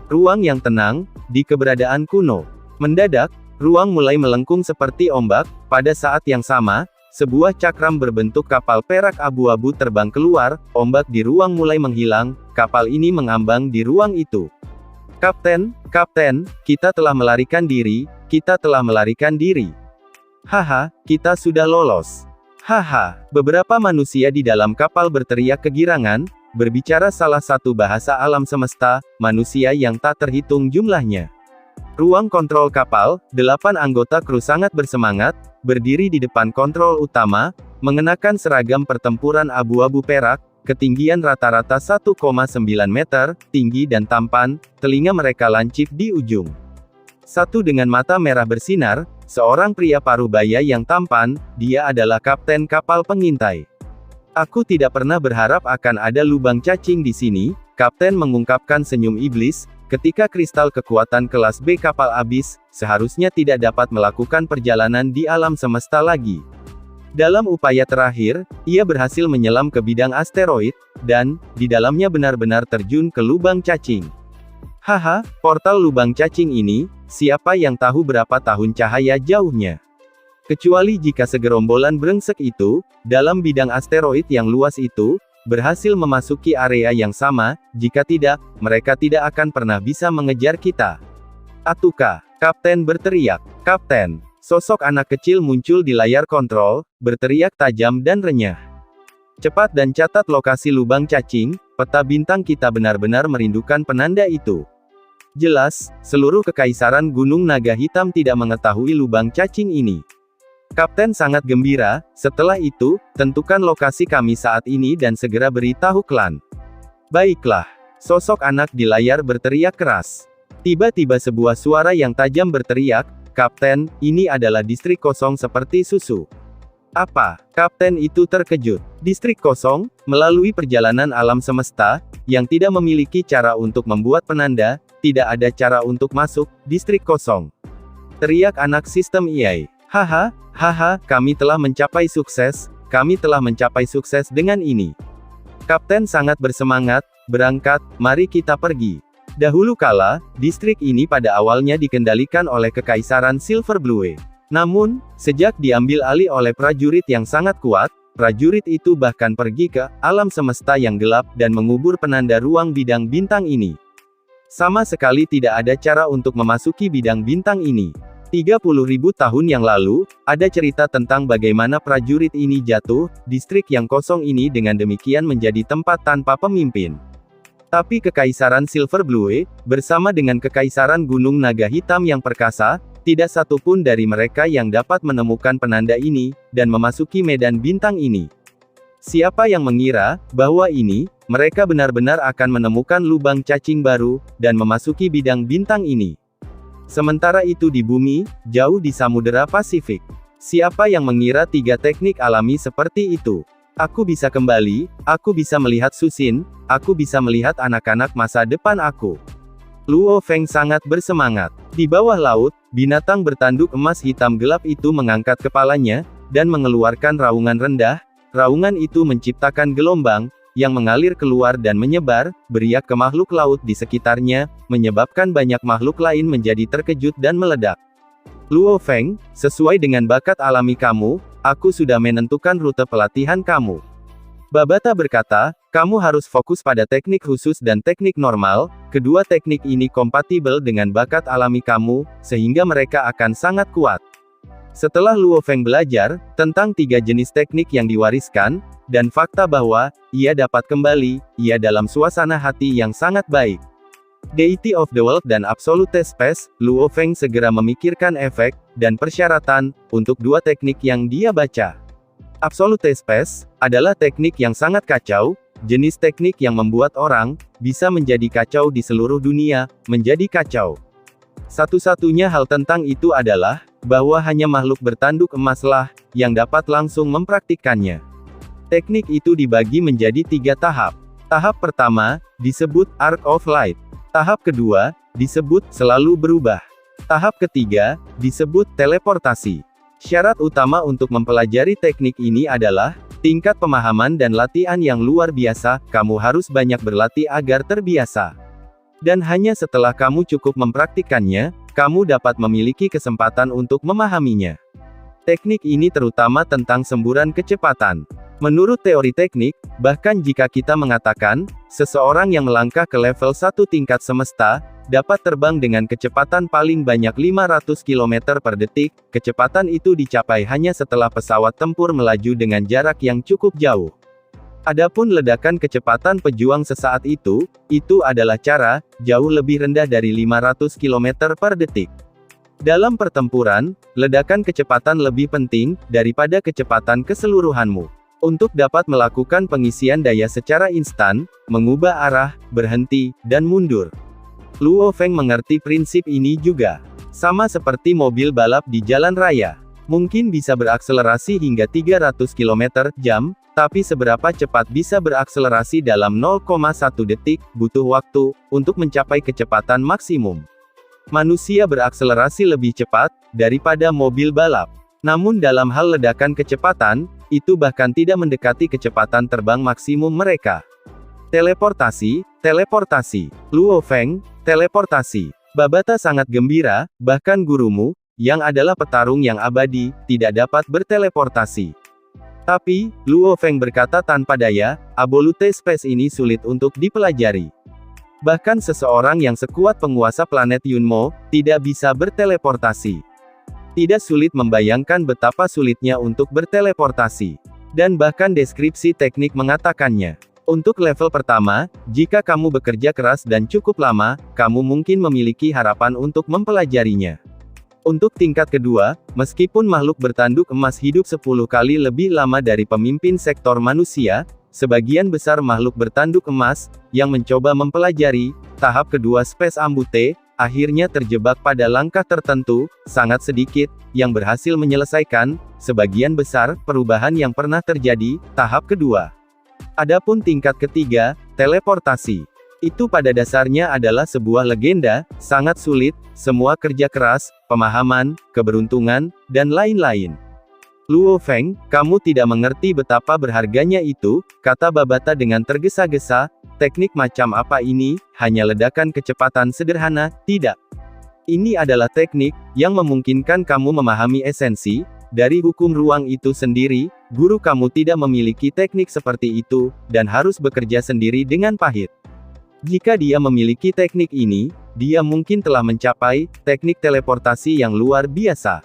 S1: Ruang yang tenang, di keberadaan kuno. Mendadak, ruang mulai melengkung seperti ombak, pada saat yang sama, sebuah cakram berbentuk kapal perak abu-abu terbang keluar, ombak di ruang mulai menghilang, kapal ini mengambang di ruang itu. Kapten, kita telah melarikan diri, Haha, kita sudah lolos. Haha, beberapa manusia di dalam kapal berteriak kegirangan, berbicara salah satu bahasa alam semesta, manusia yang tak terhitung jumlahnya. Ruang kontrol kapal, 8 anggota kru sangat bersemangat, berdiri di depan kontrol utama, mengenakan seragam pertempuran abu-abu perak, ketinggian rata-rata 1,9 meter, tinggi dan tampan, telinga mereka lancip di ujung. Satu dengan mata merah bersinar, seorang pria parubaya yang tampan, dia adalah kapten kapal pengintai. Aku tidak pernah berharap akan ada lubang cacing di sini, kapten mengungkapkan senyum iblis. Ketika kristal kekuatan kelas B kapal habis, seharusnya tidak dapat melakukan perjalanan di alam semesta lagi. Dalam upaya terakhir, ia berhasil menyelam ke bidang asteroid, dan, di dalamnya benar-benar terjun ke lubang cacing. Haha, portal lubang cacing ini, siapa yang tahu berapa tahun cahaya jauhnya? Kecuali jika segerombolan brengsek itu, dalam bidang asteroid yang luas itu, berhasil memasuki area yang sama, jika tidak, mereka tidak akan pernah bisa mengejar kita. Atuka, kapten berteriak. Kapten, sosok anak kecil muncul di layar kontrol, berteriak tajam dan renyah. Cepat dan catat lokasi lubang cacing, peta bintang kita benar-benar merindukan penanda itu. Jelas, seluruh kekaisaran Gunung Naga Hitam tidak mengetahui lubang cacing ini. Kapten sangat gembira, setelah itu, tentukan lokasi kami saat ini dan segera beritahu klan. Baiklah. Sosok anak di layar berteriak keras. Tiba-tiba sebuah suara yang tajam berteriak, "Kapten, ini adalah distrik kosong seperti susu." Apa? Kapten itu terkejut. Distrik kosong, melalui perjalanan alam semesta, yang tidak memiliki cara untuk membuat penanda, tidak ada cara untuk masuk, distrik kosong. Teriak anak sistem AI. Haha, haha, kami telah mencapai sukses dengan ini. Kapten sangat bersemangat, berangkat, mari kita pergi. Dahulu kala, distrik ini pada awalnya dikendalikan oleh Kekaisaran Silver Blue. Namun, sejak diambil alih oleh prajurit yang sangat kuat, prajurit itu bahkan pergi ke alam semesta yang gelap dan mengubur penanda ruang bidang bintang ini. Sama sekali tidak ada cara untuk memasuki bidang bintang ini. 30.000 tahun yang lalu, ada cerita tentang bagaimana prajurit ini jatuh, distrik yang kosong ini dengan demikian menjadi tempat tanpa pemimpin. Tapi Kekaisaran Silver Blue, bersama dengan Kekaisaran Gunung Naga Hitam yang perkasa, tidak satu pun dari mereka yang dapat menemukan penanda ini, dan memasuki medan bintang ini. Siapa yang mengira, bahwa mereka benar-benar akan menemukan lubang cacing baru, dan memasuki bidang bintang ini. Sementara itu di bumi, jauh di Samudera Pasifik. Siapa yang mengira 3 teknik alami seperti itu? Aku bisa kembali, aku bisa melihat Susin, aku bisa melihat anak-anak masa depan aku. Luo Feng sangat bersemangat. Di bawah laut, binatang bertanduk emas hitam gelap itu mengangkat kepalanya, dan mengeluarkan raungan rendah. Raungan itu menciptakan gelombang, yang mengalir keluar dan menyebar, beriak ke makhluk laut di sekitarnya, menyebabkan banyak makhluk lain menjadi terkejut dan meledak. Luo Feng, sesuai dengan bakat alami kamu, aku sudah menentukan rute pelatihan kamu. Babata berkata, kamu harus fokus pada teknik khusus dan teknik normal, kedua teknik ini kompatibel dengan bakat alami kamu, sehingga mereka akan sangat kuat. Setelah Luo Feng belajar, tentang 3 jenis teknik yang diwariskan, dan fakta bahwa, ia dapat kembali, ia dalam suasana hati yang sangat baik. Deity of the World dan Absolute Space, Luo Feng segera memikirkan efek, dan persyaratan, untuk 2 teknik yang dia baca. Absolute Space, adalah teknik yang sangat kacau, jenis teknik yang membuat orang, bisa menjadi kacau di seluruh dunia, menjadi kacau. Satu-satunya hal tentang itu adalah, bahwa hanya makhluk bertanduk emaslah, yang dapat langsung mempraktikkannya. Teknik itu dibagi menjadi 3 tahap. Tahap pertama, disebut Arc of Light. Tahap kedua, disebut selalu berubah. Tahap ketiga, disebut teleportasi. Syarat utama untuk mempelajari teknik ini adalah, tingkat pemahaman dan latihan yang luar biasa, kamu harus banyak berlatih agar terbiasa. Dan hanya setelah kamu cukup mempraktikkannya, kamu dapat memiliki kesempatan untuk memahaminya. Teknik ini terutama tentang semburan kecepatan. Menurut teori teknik, bahkan jika kita mengatakan, seseorang yang melangkah ke level 1 tingkat semesta, dapat terbang dengan kecepatan paling banyak 500 km per detik, kecepatan itu dicapai hanya setelah pesawat tempur melaju dengan jarak yang cukup jauh. Adapun ledakan kecepatan pejuang sesaat itu adalah cara, jauh lebih rendah dari 500 km per detik. Dalam pertempuran, ledakan kecepatan lebih penting, daripada kecepatan keseluruhanmu. Untuk dapat melakukan pengisian daya secara instan, mengubah arah, berhenti, dan mundur. Luo Feng mengerti prinsip ini juga. Sama seperti mobil balap di jalan raya. Mungkin bisa berakselerasi hingga 300 km/jam, tapi seberapa cepat bisa berakselerasi dalam 0,1 detik, butuh waktu, untuk mencapai kecepatan maksimum. Manusia berakselerasi lebih cepat, daripada mobil balap. Namun dalam hal ledakan kecepatan, itu bahkan tidak mendekati kecepatan terbang maksimum mereka. Teleportasi, teleportasi. Luo Feng, teleportasi. Babata sangat gembira, bahkan gurumu, yang adalah petarung yang abadi, tidak dapat berteleportasi. Tapi, Luo Feng berkata tanpa daya, Absolute Space ini sulit untuk dipelajari. Bahkan seseorang yang sekuat penguasa planet Yunmo, tidak bisa berteleportasi. Tidak sulit membayangkan betapa sulitnya untuk berteleportasi. Dan bahkan deskripsi teknik mengatakannya. Untuk level pertama, jika kamu bekerja keras dan cukup lama, kamu mungkin memiliki harapan untuk mempelajarinya. Untuk tingkat kedua, meskipun makhluk bertanduk emas hidup 10 kali lebih lama dari pemimpin sektor manusia, sebagian besar makhluk bertanduk emas, yang mencoba mempelajari tahap kedua Space Ambute, akhirnya terjebak pada langkah tertentu, sangat sedikit, yang berhasil menyelesaikan, sebagian besar, perubahan yang pernah terjadi. Tahap kedua. Adapun tingkat ketiga, teleportasi. Itu pada dasarnya adalah sebuah legenda, sangat sulit, semua kerja keras, pemahaman, keberuntungan, dan lain-lain. Luo Feng, kamu tidak mengerti betapa berharganya itu, kata Babata dengan tergesa-gesa. Teknik macam apa ini? Hanya ledakan kecepatan sederhana, tidak. Ini adalah teknik yang memungkinkan kamu memahami esensi dari hukum ruang itu sendiri. Guru kamu tidak memiliki teknik seperti itu, dan harus bekerja sendiri dengan pahit. Jika dia memiliki teknik ini, dia mungkin telah mencapai teknik teleportasi yang luar biasa.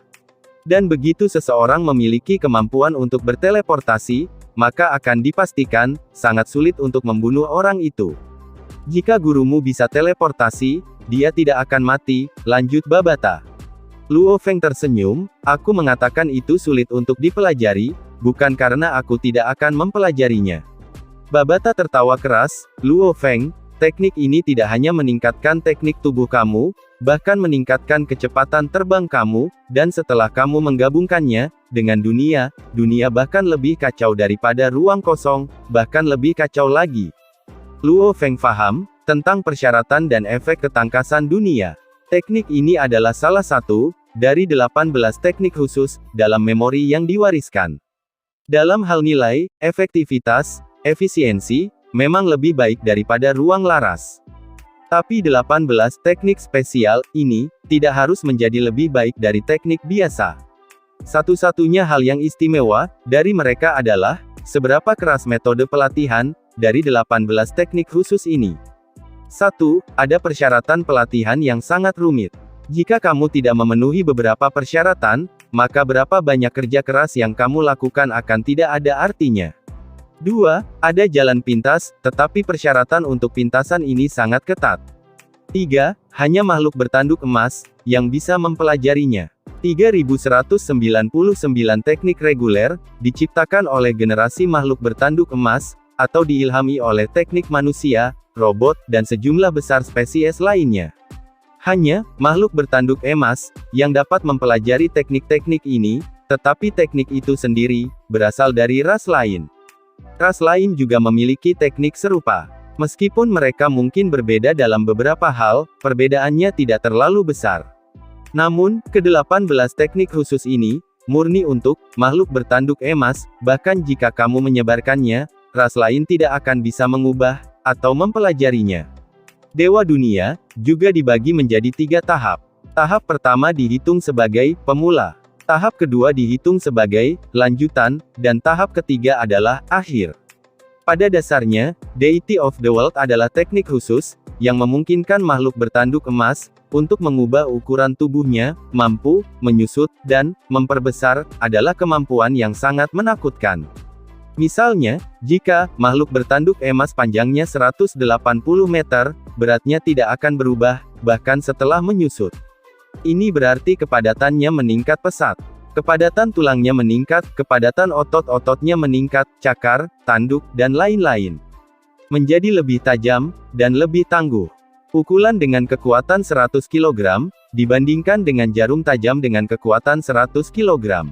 S1: Dan begitu seseorang memiliki kemampuan untuk berteleportasi, maka akan dipastikan sangat sulit untuk membunuh orang itu. Jika gurumu bisa teleportasi, dia tidak akan mati, lanjut Babata. Luo Feng tersenyum, aku mengatakan itu sulit untuk dipelajari, bukan karena aku tidak akan mempelajarinya. Babata tertawa keras, Luo Feng, teknik ini tidak hanya meningkatkan teknik tubuh kamu, bahkan meningkatkan kecepatan terbang kamu, dan setelah kamu menggabungkannya dengan dunia bahkan lebih kacau daripada ruang kosong, bahkan lebih kacau lagi. Luo Feng paham tentang persyaratan dan efek ketangkasan dunia. Teknik ini adalah salah satu dari 18 teknik khusus dalam memori yang diwariskan. Dalam hal nilai, efektivitas, efisiensi, memang lebih baik daripada ruang laras. Tapi 18 teknik spesial ini tidak harus menjadi lebih baik dari teknik biasa. Satu-satunya hal yang istimewa dari mereka adalah seberapa keras metode pelatihan dari 18 teknik khusus ini. 1. Ada persyaratan pelatihan yang sangat rumit. Jika kamu tidak memenuhi beberapa persyaratan, maka berapa banyak kerja keras yang kamu lakukan akan tidak ada artinya. 2. Ada jalan pintas, tetapi persyaratan untuk pintasan ini sangat ketat. 3. Hanya makhluk bertanduk emas yang bisa mempelajarinya. 3199 teknik reguler diciptakan oleh generasi makhluk bertanduk emas, atau diilhami oleh teknik manusia, robot, dan sejumlah besar spesies lainnya. Hanya makhluk bertanduk emas yang dapat mempelajari teknik-teknik ini, tetapi teknik itu sendiri berasal dari ras lain. Ras lain juga memiliki teknik serupa. Meskipun mereka mungkin berbeda dalam beberapa hal, perbedaannya tidak terlalu besar. Namun, ke-18 teknik khusus ini, murni untuk makhluk bertanduk emas, bahkan jika kamu menyebarkannya, ras lain tidak akan bisa mengubah atau mempelajarinya. Dewa dunia juga dibagi menjadi 3 tahap. Tahap pertama dihitung sebagai pemula. Tahap kedua dihitung sebagai lanjutan, dan tahap ketiga adalah akhir. Pada dasarnya, Deity of the World adalah teknik khusus yang memungkinkan makhluk bertanduk emas untuk mengubah ukuran tubuhnya, mampu menyusut dan memperbesar, adalah kemampuan yang sangat menakutkan. Misalnya, jika makhluk bertanduk emas panjangnya 180 meter, beratnya tidak akan berubah, bahkan setelah menyusut. Ini berarti kepadatannya meningkat pesat. Kepadatan tulangnya meningkat, kepadatan otot-ototnya meningkat, cakar, tanduk, dan lain-lain menjadi lebih tajam, dan lebih tangguh. Pukulan dengan kekuatan 100 kg, dibandingkan dengan jarum tajam dengan kekuatan 100 kg.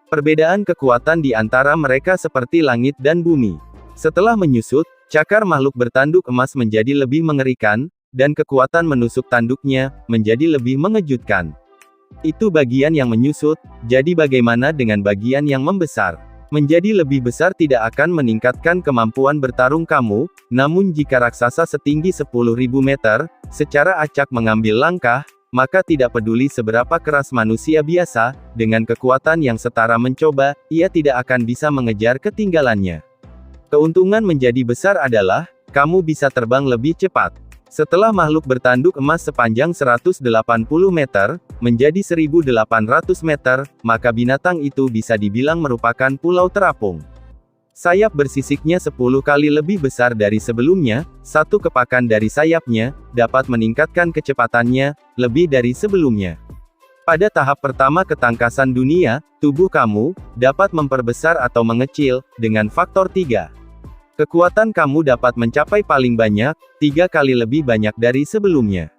S1: Perbedaan kekuatan di antara mereka seperti langit dan bumi. Setelah menyusut, cakar makhluk bertanduk emas menjadi lebih mengerikan, dan kekuatan menusuk tanduknya menjadi lebih mengejutkan. Itu bagian yang menyusut, jadi bagaimana dengan bagian yang membesar? Menjadi lebih besar tidak akan meningkatkan kemampuan bertarung kamu, namun jika raksasa setinggi 10.000 meter, secara acak mengambil langkah, maka tidak peduli seberapa keras manusia biasa, dengan kekuatan yang setara mencoba, ia tidak akan bisa mengejar ketinggalannya. Keuntungan menjadi besar adalah, kamu bisa terbang lebih cepat. Setelah makhluk bertanduk emas sepanjang 180 meter, menjadi 1.800 meter, maka binatang itu bisa dibilang merupakan pulau terapung. Sayap bersisiknya 10 kali lebih besar dari sebelumnya, satu kepakan dari sayapnya, dapat meningkatkan kecepatannya, lebih dari sebelumnya. Pada tahap pertama ketangkasan dunia, tubuh kamu, dapat memperbesar atau mengecil, dengan faktor 3. Kekuatan kamu dapat mencapai paling banyak, 3 kali lebih banyak dari sebelumnya.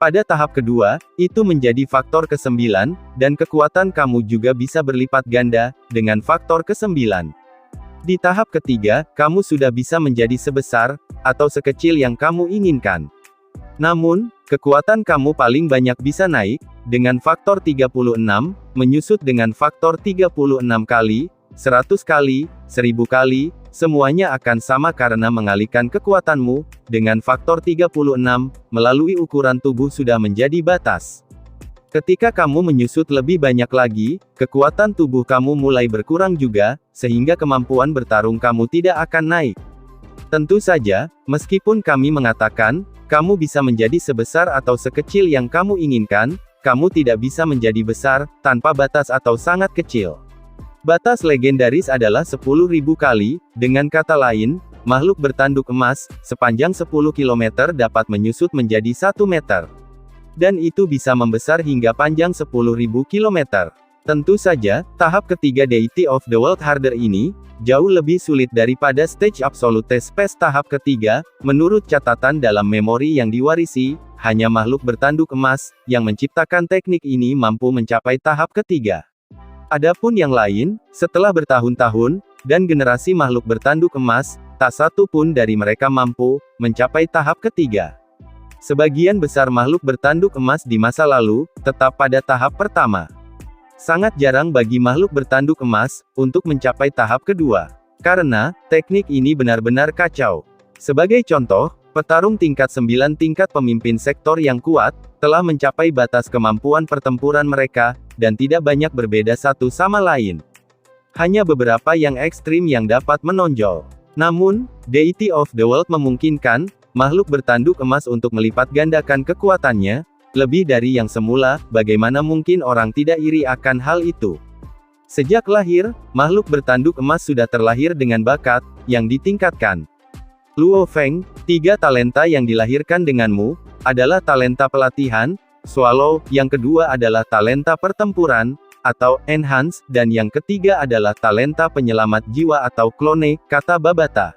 S1: Pada tahap kedua, itu menjadi faktor ke-9, dan kekuatan kamu juga bisa berlipat ganda, dengan faktor ke-9. Di tahap ketiga, kamu sudah bisa menjadi sebesar, atau sekecil yang kamu inginkan. Namun, kekuatan kamu paling banyak bisa naik, dengan faktor 36, menyusut dengan faktor 36 kali, 100 kali, 1000 kali, semuanya akan sama karena mengalihkan kekuatanmu, dengan faktor 36, melalui ukuran tubuh sudah menjadi batas. Ketika kamu menyusut lebih banyak lagi, kekuatan tubuh kamu mulai berkurang juga, sehingga kemampuan bertarung kamu tidak akan naik. Tentu saja, meskipun kami mengatakan, kamu bisa menjadi sebesar atau sekecil yang kamu inginkan, kamu tidak bisa menjadi besar, tanpa batas atau sangat kecil. Batas legendaris adalah 10.000 kali, dengan kata lain, makhluk bertanduk emas, sepanjang 10 km dapat menyusut menjadi 1 meter. Dan itu bisa membesar hingga panjang 10.000 km. Tentu saja, tahap ketiga Deity of the World Harder ini, jauh lebih sulit daripada Stage Absolute Space tahap ketiga, menurut catatan dalam memori yang diwarisi, hanya makhluk bertanduk emas, yang menciptakan teknik ini mampu mencapai tahap ketiga. Adapun yang lain, setelah bertahun-tahun, dan generasi makhluk bertanduk emas, tak satu pun dari mereka mampu mencapai tahap ketiga. Sebagian besar makhluk bertanduk emas di masa lalu, tetap pada tahap pertama. Sangat jarang bagi makhluk bertanduk emas, untuk mencapai tahap kedua. Karena, teknik ini benar-benar kacau. Sebagai contoh, petarung tingkat 9 tingkat pemimpin sektor yang kuat, telah mencapai batas kemampuan pertempuran mereka, dan tidak banyak berbeda satu sama lain. Hanya beberapa yang ekstrim yang dapat menonjol. Namun, Deity of the World memungkinkan, makhluk bertanduk emas untuk melipat gandakan kekuatannya, lebih dari yang semula. Bagaimana mungkin orang tidak iri akan hal itu? Sejak lahir, makhluk bertanduk emas sudah terlahir dengan bakat, yang ditingkatkan. Luo Feng, 3 talenta yang dilahirkan denganmu, adalah talenta pelatihan, Swallow, yang kedua adalah talenta pertempuran, atau Enhance, dan yang ketiga adalah talenta penyelamat jiwa atau Clone, kata Babata.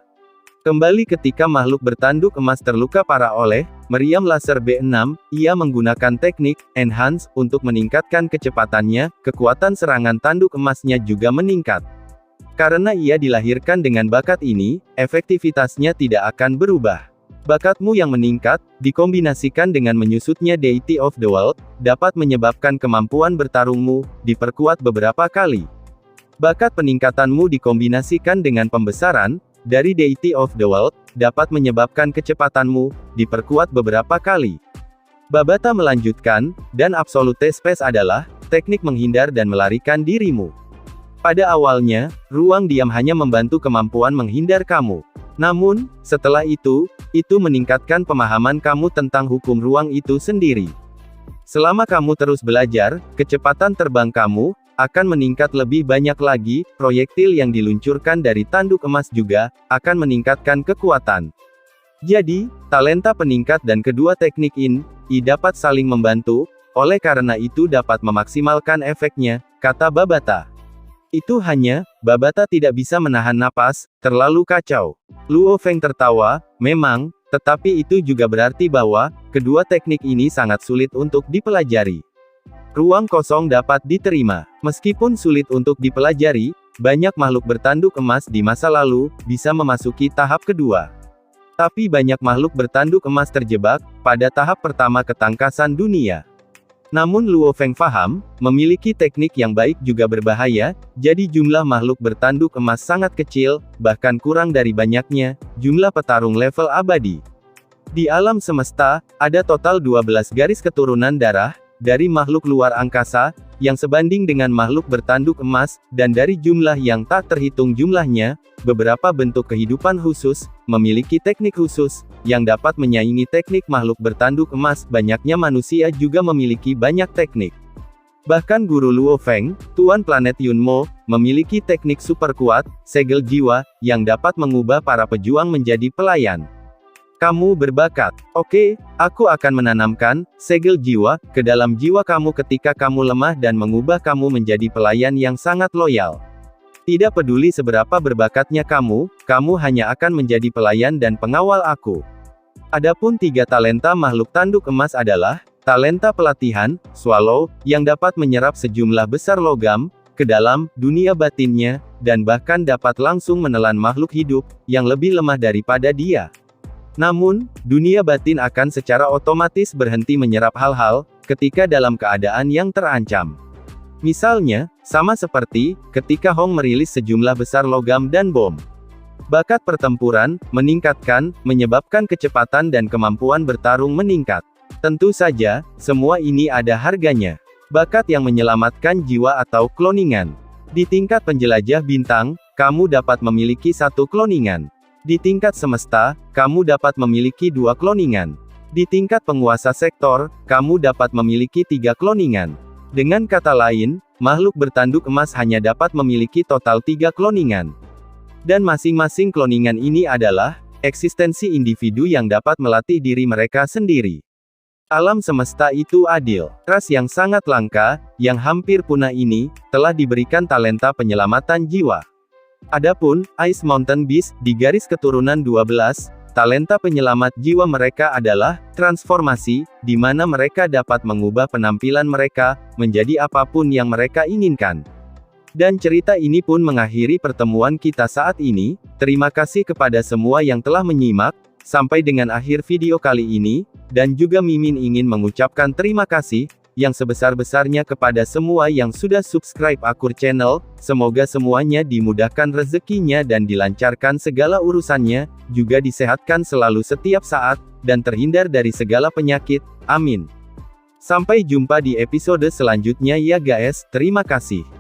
S1: Kembali ketika makhluk bertanduk emas terluka parah oleh meriam laser B6, ia menggunakan teknik Enhance untuk meningkatkan kecepatannya, kekuatan serangan tanduk emasnya juga meningkat. Karena ia dilahirkan dengan bakat ini, efektivitasnya tidak akan berubah. Bakatmu yang meningkat, dikombinasikan dengan menyusutnya Deity of the World, dapat menyebabkan kemampuan bertarungmu diperkuat beberapa kali. Bakat peningkatanmu dikombinasikan dengan pembesaran dari Deity of the World, dapat menyebabkan kecepatanmu diperkuat beberapa kali. Babata melanjutkan, dan Absolute Space adalah teknik menghindar dan melarikan dirimu. Pada awalnya, ruang diam hanya membantu kemampuan menghindar kamu. Namun, setelah itu meningkatkan pemahaman kamu tentang hukum ruang itu sendiri. Selama kamu terus belajar, kecepatan terbang kamu akan meningkat lebih banyak lagi. Proyektil yang diluncurkan dari tanduk emas juga akan meningkatkan kekuatan. Jadi, talenta peningkat dan kedua teknik ini dapat saling membantu, oleh karena itu dapat memaksimalkan efeknya, kata Babata. Itu hanya, Babata tidak bisa menahan napas, terlalu kacau. Luo Feng tertawa, memang, tetapi itu juga berarti bahwa kedua teknik ini sangat sulit untuk dipelajari. Ruang kosong dapat diterima. Meskipun sulit untuk dipelajari, banyak makhluk bertanduk emas di masa lalu bisa memasuki tahap kedua. Tapi banyak makhluk bertanduk emas terjebak pada tahap pertama ketangkasan dunia. Namun Luo Feng paham, memiliki teknik yang baik juga berbahaya, jadi jumlah makhluk bertanduk emas sangat kecil, bahkan kurang dari banyaknya jumlah petarung level abadi. Di alam semesta, ada total 12 garis keturunan darah, dari makhluk luar angkasa, yang sebanding dengan makhluk bertanduk emas, dan dari jumlah yang tak terhitung jumlahnya, beberapa bentuk kehidupan khusus, memiliki teknik khusus, yang dapat menyaingi teknik makhluk bertanduk emas. Banyaknya manusia juga memiliki banyak teknik. Bahkan Guru Luo Feng, Tuan Planet Yunmo, memiliki teknik super kuat, segel jiwa, yang dapat mengubah para pejuang menjadi pelayan. Kamu berbakat. Oke, aku akan menanamkan segel jiwa ke dalam jiwa kamu ketika kamu lemah dan mengubah kamu menjadi pelayan yang sangat loyal. Tidak peduli seberapa berbakatnya kamu hanya akan menjadi pelayan dan pengawal aku. Adapun 3 talenta makhluk tanduk emas adalah Talenta pelatihan, Swallow, yang dapat menyerap sejumlah besar logam, ke dalam dunia batinnya, dan bahkan dapat langsung menelan makhluk hidup, yang lebih lemah daripada dia. Namun, dunia batin akan secara otomatis berhenti menyerap hal-hal, ketika dalam keadaan yang terancam. Misalnya, sama seperti, ketika Hong merilis sejumlah besar logam dan bom. Bakat pertempuran, meningkatkan, menyebabkan kecepatan dan kemampuan bertarung meningkat. Tentu saja, semua ini ada harganya. Bakat yang menyelamatkan jiwa atau kloningan. Di tingkat penjelajah bintang, kamu dapat memiliki 1 kloningan. Di tingkat semesta, kamu dapat memiliki 2 kloningan. Di tingkat penguasa sektor, kamu dapat memiliki 3 kloningan. Dengan kata lain, makhluk bertanduk emas hanya dapat memiliki total 3 kloningan. Dan masing-masing kloningan ini adalah eksistensi individu yang dapat melatih diri mereka sendiri. Alam semesta itu adil. Ras yang sangat langka, yang hampir punah ini, telah diberikan talenta penyelamatan jiwa. Adapun Ice Mountain Beast, di garis keturunan 12, talenta penyelamat jiwa mereka adalah transformasi, di mana mereka dapat mengubah penampilan mereka menjadi apapun yang mereka inginkan. Dan cerita ini pun mengakhiri pertemuan kita saat ini. Terima kasih kepada semua yang telah menyimak sampai dengan akhir video kali ini, dan juga Mimin ingin mengucapkan terima kasih yang sebesar-besarnya kepada semua yang sudah subscribe Akur Channel. Semoga semuanya dimudahkan rezekinya dan dilancarkan segala urusannya, juga disehatkan selalu setiap saat, dan terhindar dari segala penyakit. Amin. Sampai jumpa di episode selanjutnya ya guys, terima kasih.